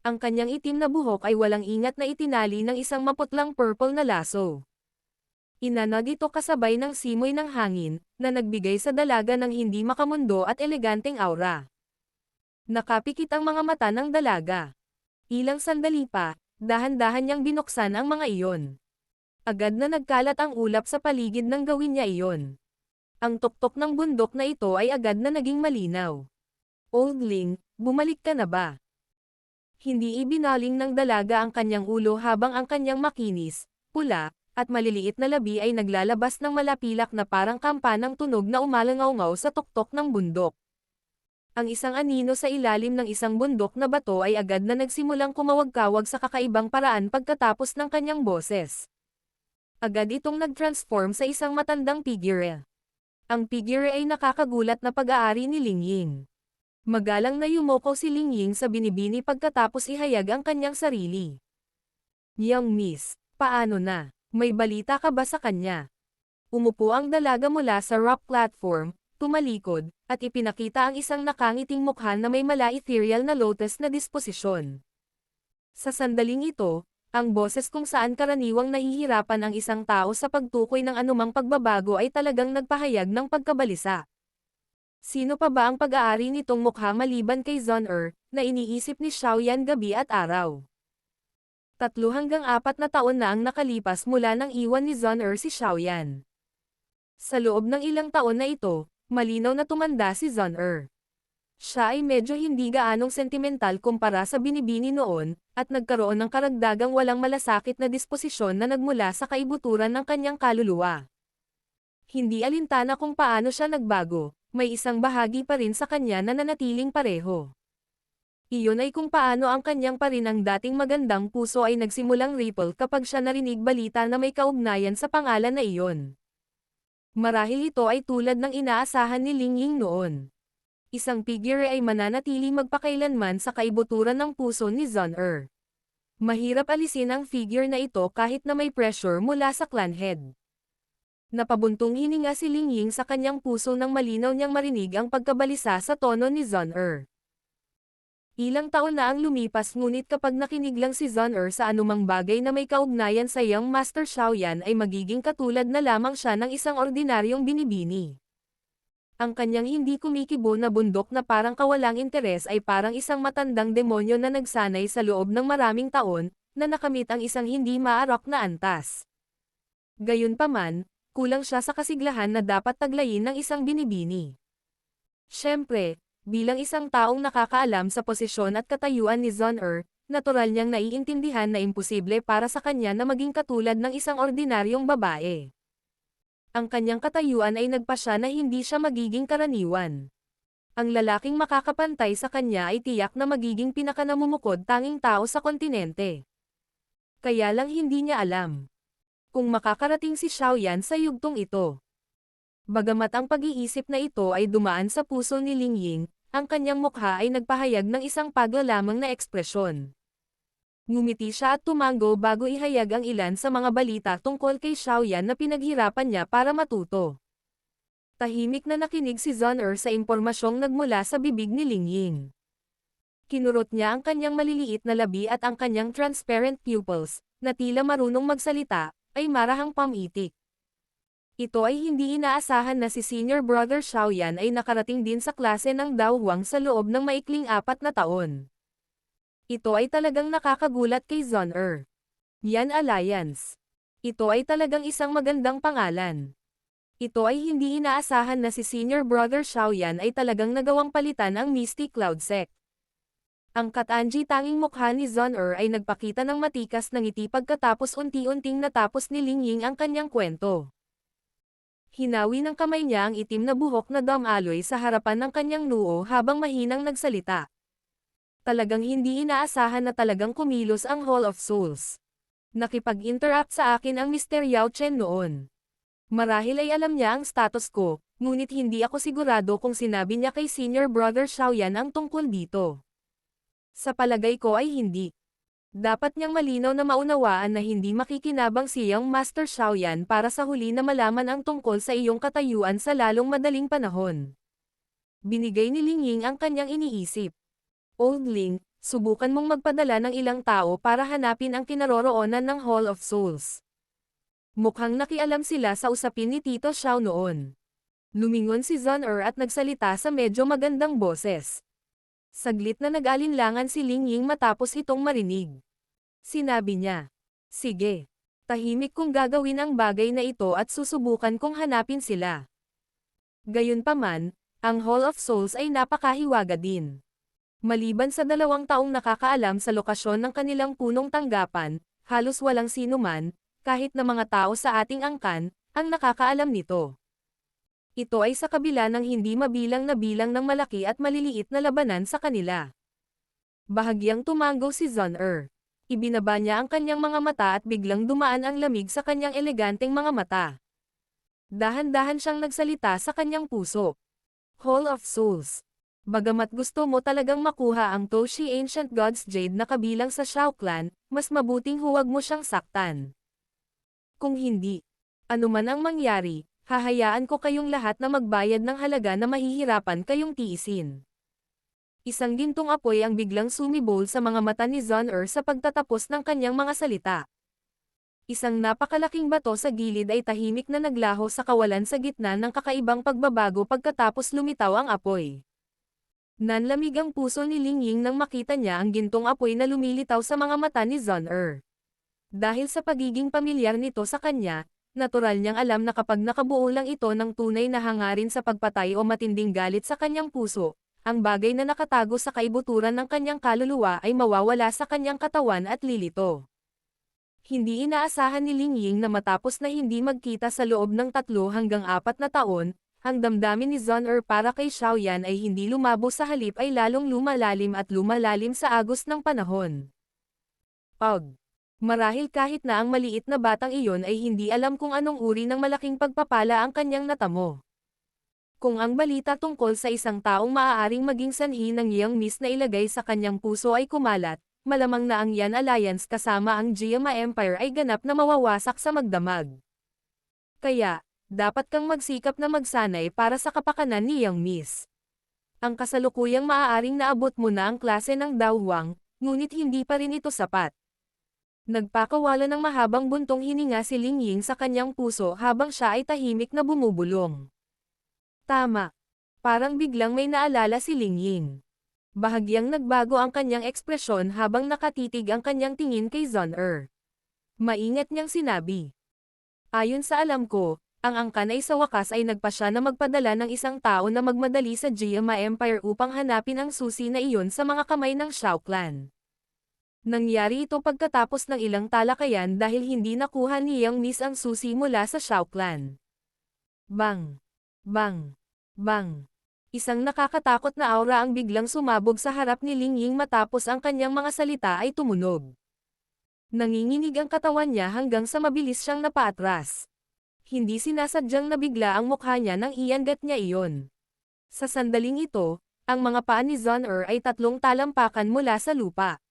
Ang kanyang itim na buhok ay walang ingat na itinali ng isang maputlang purple na laso. Inanag ito kasabay ng simoy ng hangin, na nagbigay sa dalaga ng hindi makamundo at eleganteng aura. Nakapikit ang mga mata ng dalaga. Ilang sandali pa, dahan-dahan niyang binuksan ang mga iyon. Agad na nagkalat ang ulap sa paligid nang gawin niya iyon. Ang tuktok ng bundok na ito ay agad na naging malinaw. Oldling, bumalik ka na ba? Hindi ibinaling ng dalaga ang kanyang ulo habang ang kanyang makinis, pula, at maliliit na labi ay naglalabas ng malapilak na parang kampanang tunog na umalangaw-ngaw sa tuktok ng bundok. Ang isang anino sa ilalim ng isang bundok na bato ay agad na nagsimulang kumawag-kawag sa kakaibang paraan pagkatapos ng kanyang boses. Agad itong nag-transform sa isang matandang figure. Ang figure ay nakakagulat na pag-aari ni Lingying. Magalang na yumoko si Lingying sa binibini pagkatapos ihayag ang kanyang sarili. Young miss, paano na? May balita ka ba sa kanya? Umupo ang dalaga mula sa rock platform, tumalikod, at ipinakita ang isang nakangiting mukha na may mala-ethereal na lotus na disposisyon. Sa sandaling ito, ang boses kung saan karaniwang nahihirapan ang isang tao sa pagtukoy ng anumang pagbabago ay talagang nagpahayag ng pagkabalisa. Sino pa ba ang pag-aari nitong mukha maliban kay Zon-er, na iniisip ni Xiaoyan gabi at araw? 3 hanggang 4 na taon na ang nakalipas mula nang iwan ni Zon-er si Xiaoyan. Sa loob ng ilang taon na ito, malinaw na tumanda si Zon-er. Siya ay medyo hindi gaanong sentimental kumpara sa binibini noon, at nagkaroon ng karagdagang walang malasakit na disposisyon na nagmula sa kaibuturan ng kanyang kaluluwa. Hindi alintana kung paano siya nagbago, may isang bahagi pa rin sa kanya na nanatiling pareho. Iyon ay kung paano ang kanyang pa rin ang dating magandang puso ay nagsimulang ripple kapag siya narinig balita na may kaugnayan sa pangalan na iyon. Marahil ito ay tulad ng inaasahan ni Lingying noon. Isang figure ay mananatiling magpakailanman sa kaibuturan ng puso ni Zon-er. Mahirap alisin ang figure na ito kahit na may pressure mula sa clan head. Napabuntong hininga si Lingying sa kanyang puso nang malinaw niyang marinig ang pagkabalisa sa tono ni Zon-er. Ilang taon na ang lumipas ngunit kapag nakinig lang si Zon-er sa anumang bagay na may kaugnayan sa Young Master Xiaoyan ay magiging katulad na lamang siya ng isang ordinaryong binibini. Ang kanyang hindi kumikibo na bundok na parang kawalang interes ay parang isang matandang demonyo na nagsanay sa loob ng maraming taon, na nakamit ang isang hindi maarok na antas. Gayunpaman, kulang siya sa kasiglahan na dapat taglayin ng isang binibini. Siyempre, bilang isang taong nakakaalam sa posisyon at katayuan ni Zon-er, natural niyang naiintindihan na imposible para sa kanya na maging katulad ng isang ordinaryong babae. Ang kanyang katayuan ay nagpasya na hindi siya magiging karaniwan. Ang lalaking makakapantay sa kanya ay tiyak na magiging pinakanamumukod tanging tao sa kontinente. Kaya lang hindi niya alam kung makakarating si Xiaoyan sa yugtong ito. Bagamat ang pag-iisip na ito ay dumaan sa puso ni Ling Ying, ang kanyang mukha ay nagpahayag ng isang paglalamang na ekspresyon. Ngumiti siya at tumango bago ihayag ang ilan sa mga balita tungkol kay Xiaoyan na pinaghirapan niya para matuto. Tahimik na nakinig si Zon-er sa impormasyong nagmula sa bibig ni Ling Ying. Kinurot niya ang kanyang maliliit na labi at ang kanyang transparent pupils, na tila marunong magsalita, ay marahang pamitik. Ito ay hindi inaasahan na si Senior Brother Xiaoyan ay nakarating din sa klase ng Dao Huang sa loob ng maikling 4 na taon. Ito ay talagang nakakagulat kay Zon-er. Yan Alliance. Ito ay talagang isang magandang pangalan. Ito ay hindi inaasahan na si Senior Brother Xiaoyan ay talagang nagawang palitan ang Misty Cloud Sect. Ang katanji-tanging mukha ni Zon-er ay nagpakita ng matikas na ngiti pagkatapos unti-unting natapos ni Ling Ying ang kanyang kwento. Hinawi ng kamay niya ang itim na buhok na damaloy sa harapan ng kanyang noo habang mahinang nagsalita. Talagang hindi inaasahan na talagang kumilos ang Hall of Souls. Nakipag-interact sa akin ang Mr. Yao Chen noon. Marahil ay alam niya ang status ko, ngunit hindi ako sigurado kung sinabi niya kay Senior Brother Xiaoyan ang tungkol dito. Sa palagay ko ay hindi. Dapat niyang malinaw na maunawaan na hindi makikinabang si Young Master Xiaoyan para sa huli na malaman ang tungkol sa iyong katayuan sa lalong madaling panahon. Binigay ni Ling Ying ang kanyang iniisip. Old Ling, subukan mong magpadala ng ilang tao para hanapin ang kinaroroonan ng Hall of Souls. Mukhang nakialam sila sa usapin ni Tito Xiao noon. Lumingon si Zon-er at nagsalita sa medyo magandang boses. Saglit na nag-alinlangan si Ling Ying matapos itong marinig. Sinabi niya, "Sige. Tahimik kong gagawin ang bagay na ito at susubukan kong hanapin sila." Gayunpaman, ang Hall of Souls ay napakahiwaga din. Maliban sa 2 taong nakakaalam sa lokasyon ng kanilang punong tanggapan, halos walang sinuman, kahit na mga tao sa ating angkan, ang nakakaalam nito. Ito ay sa kabila ng hindi mabilang na bilang ng malaki at maliliit na labanan sa kanila. Bahagyang tumango si Zon-er. Ibinaba niya ang kanyang mga mata at biglang dumaan ang lamig sa kanyang eleganteng mga mata. Dahan-dahan siyang nagsalita sa kanyang puso. Hall of Souls. Bagamat gusto mo talagang makuha ang Toshi Ancient Gods Jade na kabilang sa Shao Clan, mas mabuting huwag mo siyang saktan. Kung hindi, anuman ang mangyari, hahayaan ko kayong lahat na magbayad ng halaga na mahihirapan kayong tiisin. Isang gintong apoy ang biglang sumibol sa mga mata ni Zon-er sa pagtatapos ng kanyang mga salita. Isang napakalaking bato sa gilid ay tahimik na naglaho sa kawalan sa gitna ng kakaibang pagbabago pagkatapos lumitaw ang apoy. Nanlamig ang puso ni Ling Ying nang makita niya ang gintong apoy na lumilitaw sa mga mata ni Zon-er. Dahil sa pagiging pamilyar nito sa kanya, natural niyang alam na kapag nakabuo lang ito ng tunay na hangarin sa pagpatay o matinding galit sa kanyang puso, ang bagay na nakatago sa kaibuturan ng kanyang kaluluwa ay mawawala sa kanyang katawan at lilito. Hindi inaasahan ni Ling Ying na matapos na hindi magkita sa loob ng 3 hanggang 4 na taon, ang damdamin ni Zon-er para kay Xiaoyan ay hindi lumabo sa halip ay lalong lumalalim at lumalalim sa agos ng panahon. Marahil kahit na ang maliit na batang iyon ay hindi alam kung anong uri ng malaking pagpapala ang kanyang natamo. Kung ang balita tungkol sa isang taong maaaring maging sanhi ng Young Miss na ilagay sa kanyang puso ay kumalat, malamang na ang Yan Alliance kasama ang Jiama Empire ay ganap na mawawasak sa magdamag. Kaya, dapat kang magsikap na magsanay para sa kapakanan ni Young Miss. Ang kasalukuyang maaaring naabot mo na ang klase ng Dao Huang, ngunit hindi pa rin ito sapat. Nagpakawala ng mahabang buntong hininga si Ling Ying sa kanyang puso habang siya ay tahimik na bumubulong. Tama. Parang biglang may naalala si Lingying. Bahagyang nagbago ang kanyang ekspresyon habang nakatitig ang kanyang tingin kay Zon-er. Maingat niyang sinabi. Ayon sa alam ko, ang angkan ay sa wakas ay nagpasya na magpadala ng isang tao na magmadali sa Jiama Empire upang hanapin ang susi na iyon sa mga kamay ng Shao Clan. Nangyari ito pagkatapos ng ilang talakayan dahil hindi nakuha ni Yang Nis ang susi mula sa Shao Clan. Bang! Bang! Bang! Isang nakakatakot na aura ang biglang sumabog sa harap ni Lingying matapos ang kanyang mga salita ay tumunog. Nanginginig ang katawan niya hanggang sa mabilis siyang napaatras. Hindi sinasadyang nabigla ang mukha niya nang iangat niya iyon. Sa sandaling ito, ang mga paa ni Zon-er ay 3 talampakan mula sa lupa.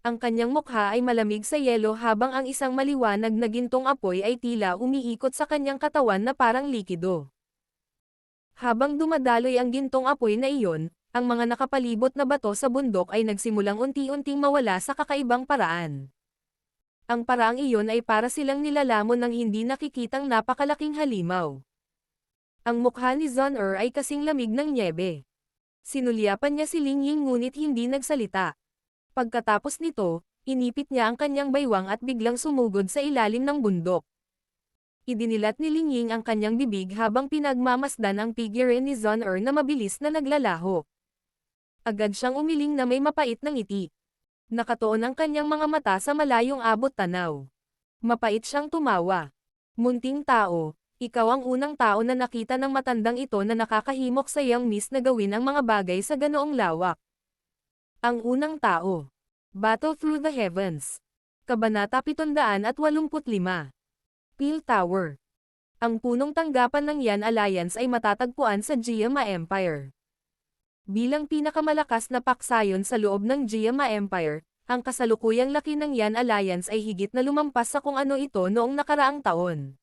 Ang kanyang mukha ay malamig sa yelo habang ang isang maliwanag na gintong apoy ay tila umiikot sa kanyang katawan na parang likido. Habang dumadaloy ang gintong apoy na iyon, ang mga nakapalibot na bato sa bundok ay nagsimulang unti-unting mawala sa kakaibang paraan. Ang paraang iyon ay para silang nilalamon ng hindi nakikitang napakalaking halimaw. Ang mukha ni Zon-er ay kasing lamig ng nyebe. Sinulyapan niya si Lingying ngunit hindi nagsalita. Pagkatapos nito, inipit niya ang kanyang baywang at biglang sumugod sa ilalim ng bundok. Idinilat ni Lingying ang kanyang bibig habang pinagmamasdan ang figurine ni Zon-er na mabilis na naglalaho. Agad siyang umiling na may mapait na ngiti. Nakatuon ang kanyang mga mata sa malayong abot tanaw. Mapait siyang tumawa. Munting tao, ikaw ang unang tao na nakita ng matandang ito na nakakahimok sa Yang Nis na gawin ang mga bagay sa ganoong lawak. Ang unang tao. Battle Through the Heavens. Kabanata 785. Peel Tower. Ang punong tanggapan ng Yan Alliance ay matatagpuan sa Jiama Empire. Bilang pinakamalakas na paksayon sa loob ng Jiama Empire, ang kasalukuyang laki ng Yan Alliance ay higit na lumampas sa kung ano ito noong nakaraang taon.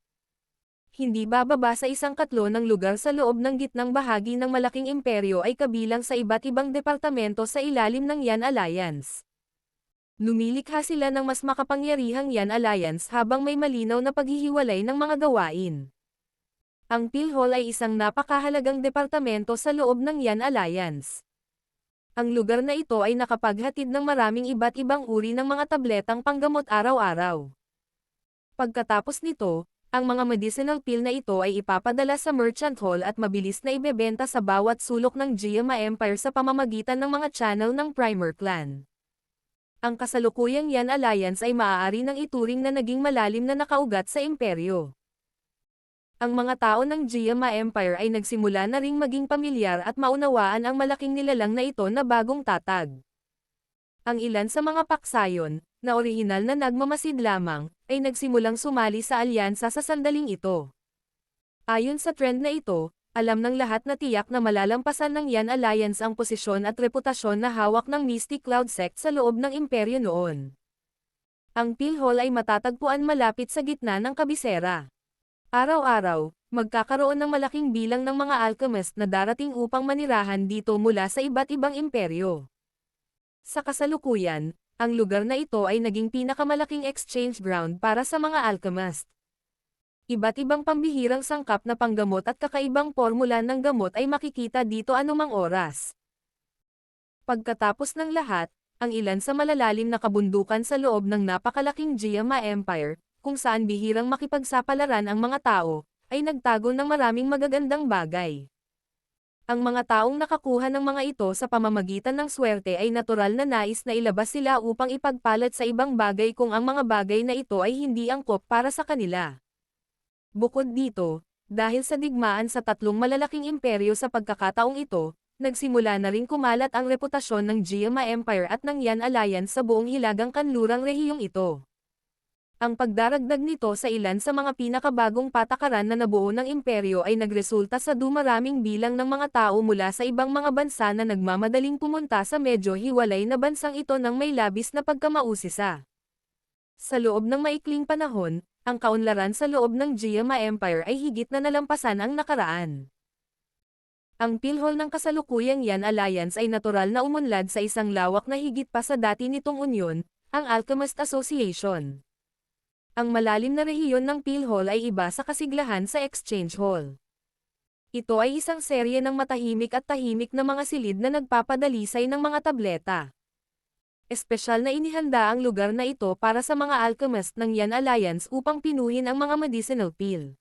Hindi bababa sa 1/4 ng lugar sa loob ng gitnang bahagi ng malaking imperyo ay kabilang sa iba't ibang departamento sa ilalim ng Yan Alliance. Lumilikha sila ng mas makapangyarihang Yan Alliance habang may malinaw na paghihiwalay ng mga gawain. Ang Peel Hall ay isang napakahalagang departamento sa loob ng Yan Alliance. Ang lugar na ito ay nakapaghatid ng maraming iba't ibang uri ng mga tabletang panggamot araw-araw. Pagkatapos nito, ang mga medicinal pill na ito ay ipapadala sa Merchant Hall at mabilis na ibebenta sa bawat sulok ng Jiama Empire sa pamamagitan ng mga channel ng Primer Clan. Ang kasalukuyang Yan Alliance ay maaari nang ituring na naging malalim na nakaugat sa imperyo. Ang mga tao ng Jiama Empire ay nagsimula na ring maging pamilyar at maunawaan ang malaking nilalang na ito na bagong tatag. Ang ilan sa mga paksayon, na orihinal na nagmamasid lamang, ay nagsimulang sumali sa alyansa sa sandaling ito. Ayon sa trend na ito, alam ng lahat na tiyak na malalampasan ng Yan Alliance ang posisyon at reputasyon na hawak ng Mystic Cloud Sect sa loob ng imperyo noon. Ang Peel Hall ay matatagpuan malapit sa gitna ng kabisera. Araw-araw, magkakaroon ng malaking bilang ng mga alchemist na darating upang manirahan dito mula sa iba't ibang imperyo. Sa kasalukuyan, ang lugar na ito ay naging pinakamalaking exchange ground para sa mga alchemist. Iba't ibang pambihirang sangkap na panggamot at kakaibang formula ng gamot ay makikita dito anumang oras. Pagkatapos ng lahat, ang ilan sa malalalim na kabundukan sa loob ng napakalaking Jiama Empire, kung saan bihirang makipagsapalaran ang mga tao, ay nagtago ng maraming magagandang bagay. Ang mga taong nakakuha ng mga ito sa pamamagitan ng swerte ay natural na nais na ilabas sila upang ipagpalat sa ibang bagay kung ang mga bagay na ito ay hindi angkop para sa kanila. Bukod dito, dahil sa digmaan sa 3 malalaking imperyo sa pagkakataong ito, nagsimula na ring kumalat ang reputasyon ng Jiama Empire at ng Yan Alliance sa buong hilagang kanlurang rehiyong ito. Ang pagdaragdag nito sa ilan sa mga pinakabagong patakaran na nabuo ng imperyo ay nagresulta sa dumaraming bilang ng mga tao mula sa ibang mga bansa na nagmamadaling pumunta sa medyo hiwalay na bansang ito ng may labis na pagkamausisa. Sa loob ng maikling panahon, ang kaunlaran sa loob ng Jiama Empire ay higit na nalampasan ang nakaraan. Ang Peel Hall ng kasalukuyang Yan Alliance ay natural na umunlad sa isang lawak na higit pa sa dati nitong unyon, ang Alchemist Association. Ang malalim na rehiyon ng Peel Hall ay iba sa kasiglahan sa Exchange Hall. Ito ay isang serye ng matahimik at tahimik na mga silid na nagpapadalisay ng mga tableta. Espesyal na inihanda ang lugar na ito para sa mga alchemist ng Yan Alliance upang pinuhin ang mga medicinal pill.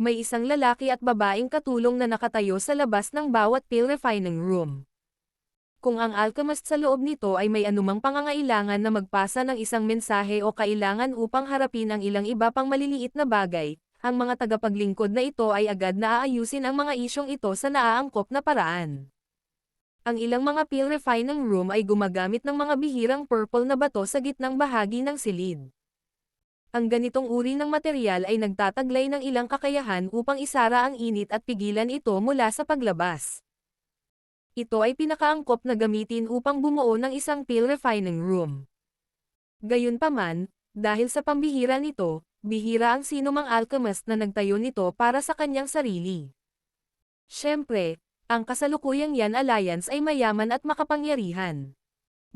May isang lalaki at babaeng katulong na nakatayo sa labas ng bawat pill refining room. Kung ang alchemist sa loob nito ay may anumang pangangailangan na magpasa ng isang mensahe o kailangan upang harapin ang ilang iba pang maliliit na bagay, ang mga tagapaglingkod na ito ay agad na aayusin ang mga isyong ito sa naaangkop na paraan. Ang ilang mga pill refining room ay gumagamit ng mga bihirang purple na bato sa gitnang bahagi ng silid. Ang ganitong uri ng material ay nagtataglay ng ilang kakayahan upang isara ang init at pigilan ito mula sa paglabas. Ito ay pinakaangkop na gamitin upang bumuo ng isang pill refining room. Gayunpaman, dahil sa pambihira nito, bihira ang sinumang alchemist na nagtayo nito para sa kanyang sarili. Siyempre, ang kasalukuyang Yan Alliance ay mayaman at makapangyarihan.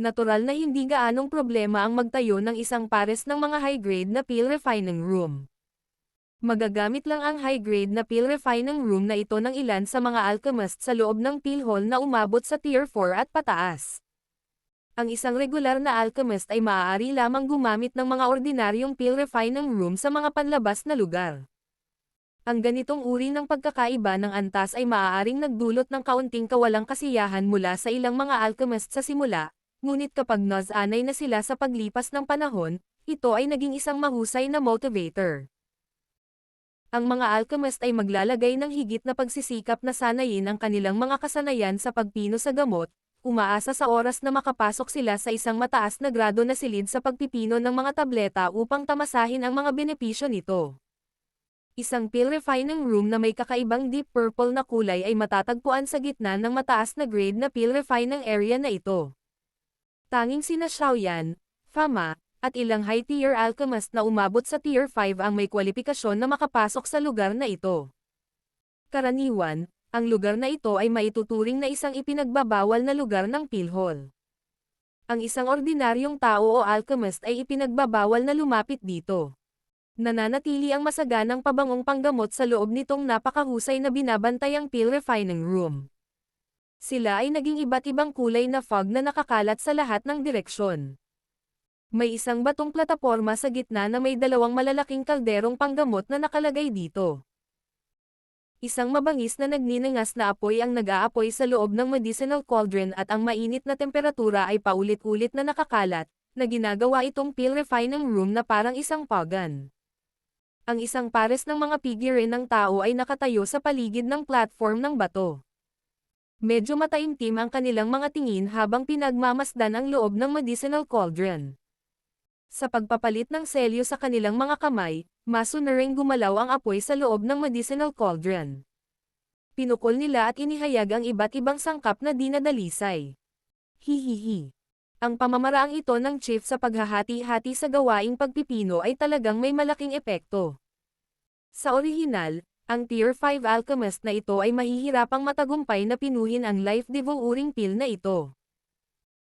Natural na hindi gaanong problema ang magtayo ng isang pares ng mga high-grade na pill refining room. Magagamit lang ang high-grade na pill refining room na ito ng ilan sa mga alchemist sa loob ng pill hall na umabot sa tier 4 at pataas. Ang isang regular na alchemist ay maaari lamang gumamit ng mga ordinaryong pill refining room sa mga panlabas na lugar. Ang ganitong uri ng pagkakaiba ng antas ay maaaring nagdulot ng kaunting kawalang kasiyahan mula sa ilang mga alchemist sa simula, ngunit kapag nasanay na sila sa paglipas ng panahon, ito ay naging isang mahusay na motivator. Ang mga alchemist ay maglalagay ng higit na pagsisikap na sanayin ang kanilang mga kasanayan sa pagpino sa gamot, umaasa sa oras na makapasok sila sa isang mataas na grado na silid sa pagpipino ng mga tableta upang tamasahin ang mga benepisyo nito. Isang pill refining room na may kakaibang deep purple na kulay ay matatagpuan sa gitna ng mataas na grade na pill refining area na ito. Tanging sina Xiaoyan, Fama, at ilang high-tier alchemist na umabot sa tier 5 ang may kwalifikasyon na makapasok sa lugar na ito. Karaniwan, ang lugar na ito ay maituturing na isang ipinagbabawal na lugar ng pill hall. Ang isang ordinaryong tao o alchemist ay ipinagbabawal na lumapit dito. Nananatili ang masaganang pabangong panggamot sa loob nitong napakahusay na binabantayang pill refining room. Sila ay naging iba't ibang kulay na fog na nakakalat sa lahat ng direksyon. May isang batong plataporma sa gitna na may dalawang malalaking kalderong panggamot na nakalagay dito. Isang mabangis na nagninangas na apoy ang nag-aapoy sa loob ng medicinal cauldron at ang mainit na temperatura ay paulit-ulit na nakakalat, na ginagawa itong pill refining room na parang isang pagan. Ang isang pares ng mga figurine ng tao ay nakatayo sa paligid ng platform ng bato. Medyo mataimtim ang kanilang mga tingin habang pinagmamasdan ang loob ng medicinal cauldron. Sa pagpapalit ng selyo sa kanilang mga kamay, masunuring gumalaw ang apoy sa loob ng medicinal cauldron. Pinukol nila at inihayag ang iba't ibang sangkap na dinadalisay. Hihihi. Ang pamamaraang ito ng chief sa paghahati-hati sa gawaing pagpipino ay talagang may malaking epekto. Sa orihinal, ang tier 5 alchemist na ito ay mahihirapang matagumpay na pinuhin ang life-devouring pill na ito.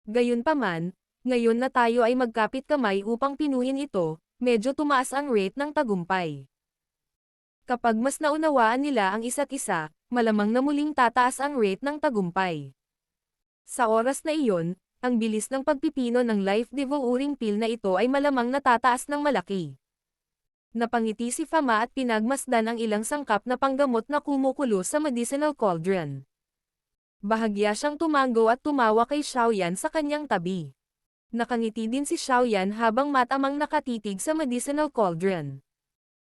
Gayunpaman, ngayon na tayo ay magkapit kamay upang pinuhin ito, medyo tumaas ang rate ng tagumpay. Kapag mas naunawaan nila ang isa't isa, malamang na muling tataas ang rate ng tagumpay. Sa oras na iyon, ang bilis ng pagpipino ng life-devouring pill na ito ay malamang natataas ng malaki. Napangiti si Fama at pinagmasdan ang ilang sangkap na panggamot na kumukulo sa medicinal cauldron. Bahagya siyang tumango at tumawa kay Xiaoyan sa kanyang tabi. Nakangiti din si Xiaoyan habang matamang nakatitig sa medicinal cauldron.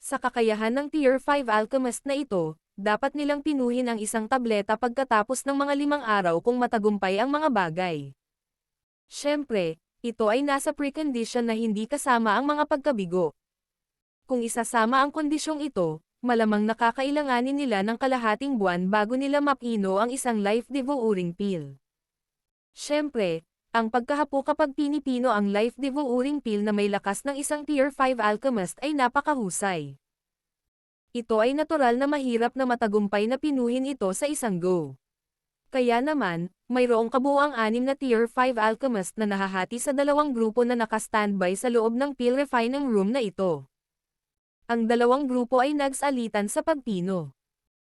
Sa kakayahan ng tier 5 alchemist na ito, dapat nilang pinuhin ang isang tableta pagkatapos ng mga 5 araw kung matagumpay ang mga bagay. Siyempre, ito ay nasa precondition na hindi kasama ang mga pagkabigo. Kung isasama ang kondisyong ito, malamang nakakailanganin nila ng kalahating buwan bago nila mapino ang isang life-devouring pill. Siyempre, ang pagkahapo kapag pinipino ang life-devouring pill na may lakas ng isang tier 5 alchemist ay napakahusay. Ito ay natural na mahirap na matagumpay na pinuhin ito sa isang go. Kaya naman, mayroong kabuuang 6 na tier 5 alchemist na nahahati sa dalawang grupo na naka-standby sa loob ng pill refining room na ito. Ang dalawang grupo ay nagsalitan sa pagpino.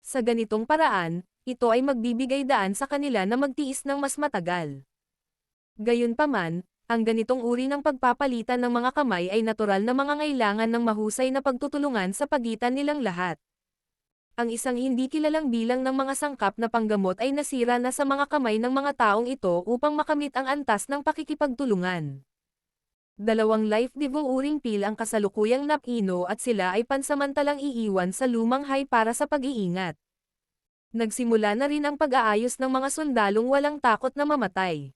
Sa ganitong paraan, ito ay magbibigay daan sa kanila na magtiis ng mas matagal. Gayunpaman, ang ganitong uri ng pagpapalitan ng mga kamay ay natural na mangangailangan ng mahusay na pagtutulungan sa pagitan nilang lahat. Ang isang hindi kilalang bilang ng mga sangkap na panggamot ay nasira na sa mga kamay ng mga taong ito upang makamit ang antas ng pakikipagtulungan. Dalawang life-devouring pill ang kasalukuyang napino at sila ay pansamantalang iiwan sa lumang hay para sa pag-iingat. Nagsimula na rin ang pag-aayos ng mga sundalong walang takot na mamatay.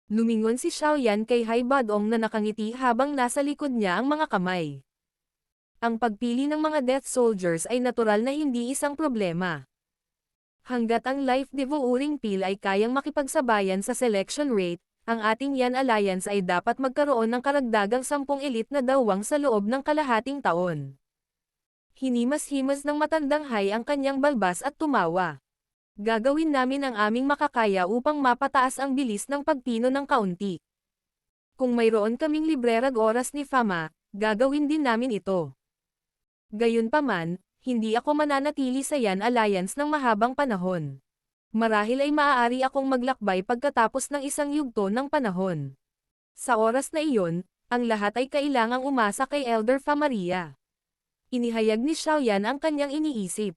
Lumingon si Xiaoyan kay Hai Badong na nakangiti habang nasa likod niya ang mga kamay. Ang pagpili ng mga death soldiers ay natural na hindi isang problema. Hanggat ang life-devouring pill ay kayang makipagsabayan sa selection rate, ang ating Yan Alliance ay dapat magkaroon ng karagdagang 10 elite na dawang sa loob ng kalahating taon. Hinimas-himas ng matandang Hai ang kanyang balbas at tumawa. Gagawin namin ang aming makakaya upang mapataas ang bilis ng pagpino ng kaunti. Kung mayroon kaming librerag oras ni Fama, gagawin din namin ito. Gayunpaman, hindi ako mananatili sa Yan Alliance ng mahabang panahon. Marahil ay maaari akong maglakbay pagkatapos ng isang yugto ng panahon. Sa oras na iyon, ang lahat ay kailangang umasa kay Elder Famaria. Inihayag ni Xiaoyan ang kanyang iniisip.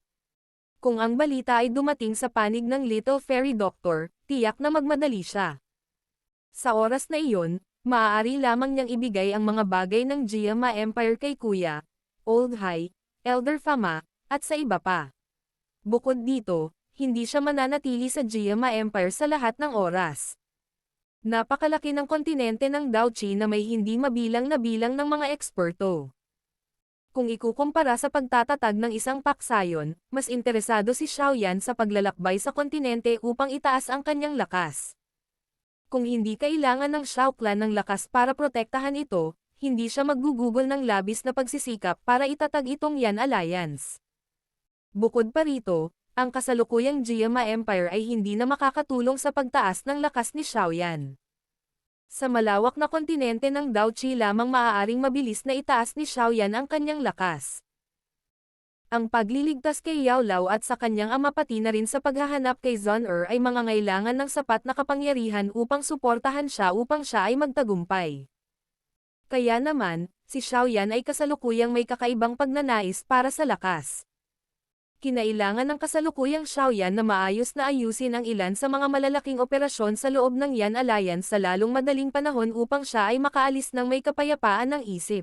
Kung ang balita ay dumating sa panig ng Little Fairy Doctor, tiyak na magmadali siya. Sa oras na iyon, maaari lamang niyang ibigay ang mga bagay ng Jiama Empire kay Kuya, Old Hai, Elder Fama, at sa iba pa. Bukod dito, hindi siya mananatili sa Jiama Empire sa lahat ng oras. Napakalaki ng kontinente ng Daochi na may hindi mabilang na bilang ng mga eksperto. Kung ikukumpara sa pagtatatag ng isang paksayon, mas interesado si Xiaoyan sa paglalakbay sa kontinente upang itaas ang kanyang lakas. Kung hindi kailangan ng Xiao Clan ng lakas para protektahan ito, hindi siya maggugugol ng labis na pagsisikap para itatag itong Yan Alliance. Bukod pa rito, ang kasalukuyang Jiama Empire ay hindi na makakatulong sa pagtaas ng lakas ni Xiaoyan. Sa malawak na kontinente ng Daochi lamang maaaring mabilis na itaas ni Xiaoyan ang kanyang lakas. Ang pagliligtas kay Yao Lao at sa kanyang ama pati na rin sa paghahanap kay Zhong ay mangangailangan ng sapat na kapangyarihan upang suportahan siya upang siya ay magtagumpay. Kaya naman, si Xiaoyan ay kasalukuyang may kakaibang pagnanais para sa lakas. Kinailangan ng kasalukuyang Xiaoyan na maayos na ayusin ang ilan sa mga malalaking operasyon sa loob ng Yan Alliance sa lalong madaling panahon upang siya ay makaalis ng may kapayapaan ng isip.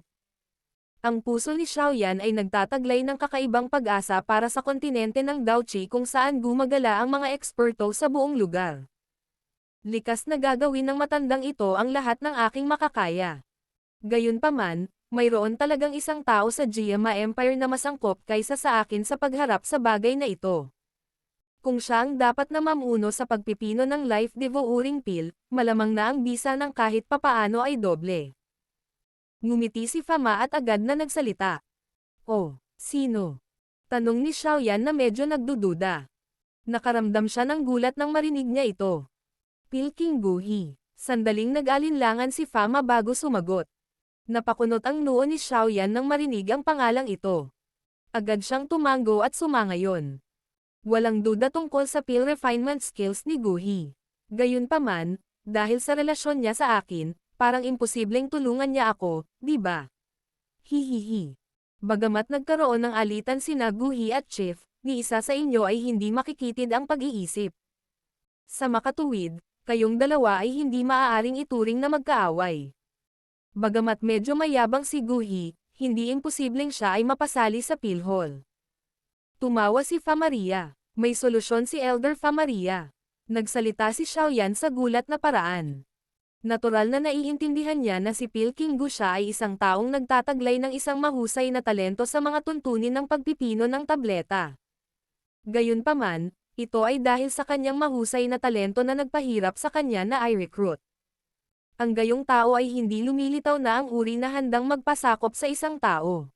Ang puso ni Xiaoyan ay nagtataglay ng kakaibang pag-asa para sa kontinente ng Daochi kung saan gumagala ang mga eksperto sa buong lugar. Likas na gagawin ng matandang ito ang lahat ng aking makakaya. Gayunpaman, mayroon talagang isang tao sa Jiama Empire na masangkop kaysa sa akin sa pagharap sa bagay na ito. Kung siya ang dapat na mamuno sa pagpipino ng life-devouring pill, malamang na ang bisa ng kahit papaano ay doble. Ngumiti si Fama at agad na nagsalita. Oh, sino? Tanong ni Xiaoyan na medyo nagdududa. Nakaramdam siya ng gulat nang marinig niya ito. Pilking Guhi. Sandaling nag-alinlangan si Fama bago sumagot. Napakunot ang noo ni Xiaoyan nang marinig ang pangalang ito. Agad siyang tumango at sumangayon. Walang duda tungkol sa pill refinement skills ni Guhi. Gayunpaman, dahil sa relasyon niya sa akin, parang imposibleng tulungan niya ako, di ba? Hihihi. Bagamat nagkaroon ng alitan sina Guhi at Chief, ni isa sa inyo ay hindi makikitid ang pag-iisip. Sa makatuwid, kayong dalawa ay hindi maaaring ituring na magkaaway. Bagamat medyo mayabang si Guhi, hindi imposibleng siya ay mapasali sa Pilhol. Tumawa si Famaria. May solusyon si Elder Famaria. Nagsalita si Xiaoyan sa gulat na paraan. Natural na naiintindihan niya na si Pilking Gu siya ay isang taong nagtataglay ng isang mahusay na talento sa mga tuntunin ng pagpipino ng tableta. Gayunpaman, ito ay dahil sa kanyang mahusay na talento na nagpahirap sa kanya na i-recruit. Ang gayong tao ay hindi lumilitaw na ang uri na handang magpasakop sa isang tao.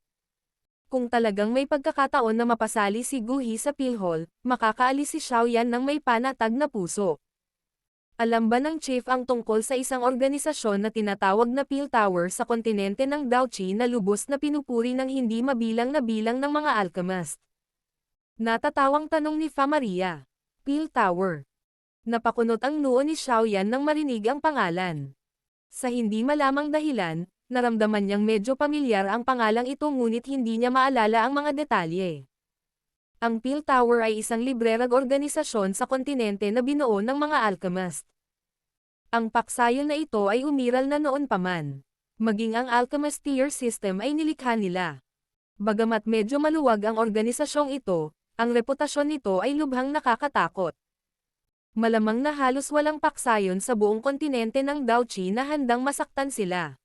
Kung talagang may pagkakataon na mapasali si Guhi sa Pilhol, makakaalis si Xiaoyan ng may panatag na puso. Alam ba ng Chief ang tungkol sa isang organisasyon na tinatawag na Pill Tower sa kontinente ng Daochi na lubos na pinupuri ng hindi mabilang na bilang ng mga alchemist? Natatawang tanong ni Fa Maria. Peel Tower. Napakunot ang noo ni Xiaoyan nang marinig ang pangalan. Sa hindi malamang dahilan, naramdaman niyang medyo pamilyar ang pangalang ito ngunit hindi niya maalala ang mga detalye. Ang Peel Tower ay isang librerag organisasyon sa kontinente na binuo ng mga alchemist. Ang paksayon na ito ay umiral na noon pa man. Maging ang alchemist tier system ay nilikha nila. Bagamat medyo maluwag ang organisasyong ito, ang reputasyon nito ay lubhang nakakatakot. Malamang na halos walang paksayon sa buong kontinente ng Daoqi na handang masaktan sila.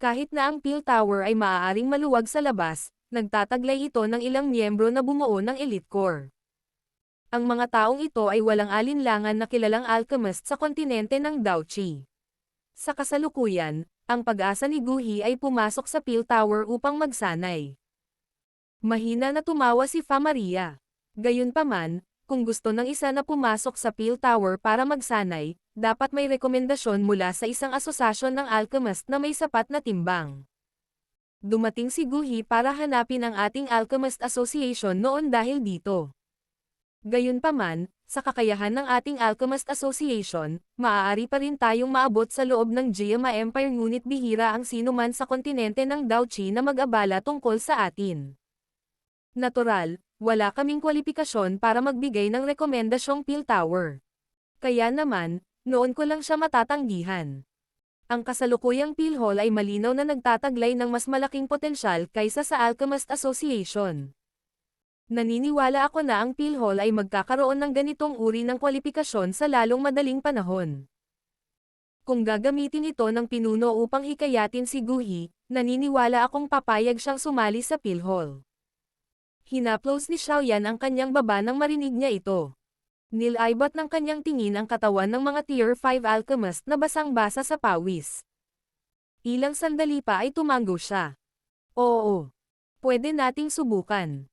Kahit na ang Peel Tower ay maaaring maluwag sa labas, nagtataglay ito ng ilang miyembro na bumuo ng Elite Corps. Ang mga taong ito ay walang alinlangan na kilalang alchemist sa kontinente ng Daoqi. Sa kasalukuyan, ang pag-asa ni Guhi ay pumasok sa Peel Tower upang magsanay. Mahina na tumawa si Fa Maria. Gayunpaman, kung gusto ng isa na pumasok sa Peel Tower para magsanay, dapat may rekomendasyon mula sa isang asosasyon ng alchemist na may sapat na timbang. Dumating si Guhi para hanapin ang ating Alchemist Association noon dahil dito. Gayunpaman, sa kakayahan ng ating Alchemist Association, maaari pa rin tayong maabot sa loob ng Jiama Empire ngunit bihira ang sinuman sa kontinente ng Daoqi na mag-abala tungkol sa atin. Natural, wala kaming kwalipikasyon para magbigay ng rekomendasyong Peel Tower. Kaya naman, noon ko lang siya matatanggihan. Ang kasalukuyang Peel Hall ay malinaw na nagtataglay ng mas malaking potensyal kaysa sa Alchemist Association. Naniniwala ako na ang Peel Hall ay magkakaroon ng ganitong uri ng kwalipikasyon sa lalong madaling panahon. Kung gagamitin ito ng pinuno upang hikayatin si Guhi, naniniwala akong papayag siyang sumali sa Peel Hall. Hinaplos ni Xiaoyan ang kanyang baba nang marinig niya ito. Nilaybot ng kanyang tingin ang katawan ng mga Tier 5 alchemist na basang-basa sa pawis. Ilang sandali pa ay tumango siya. Oo. Pwede nating subukan.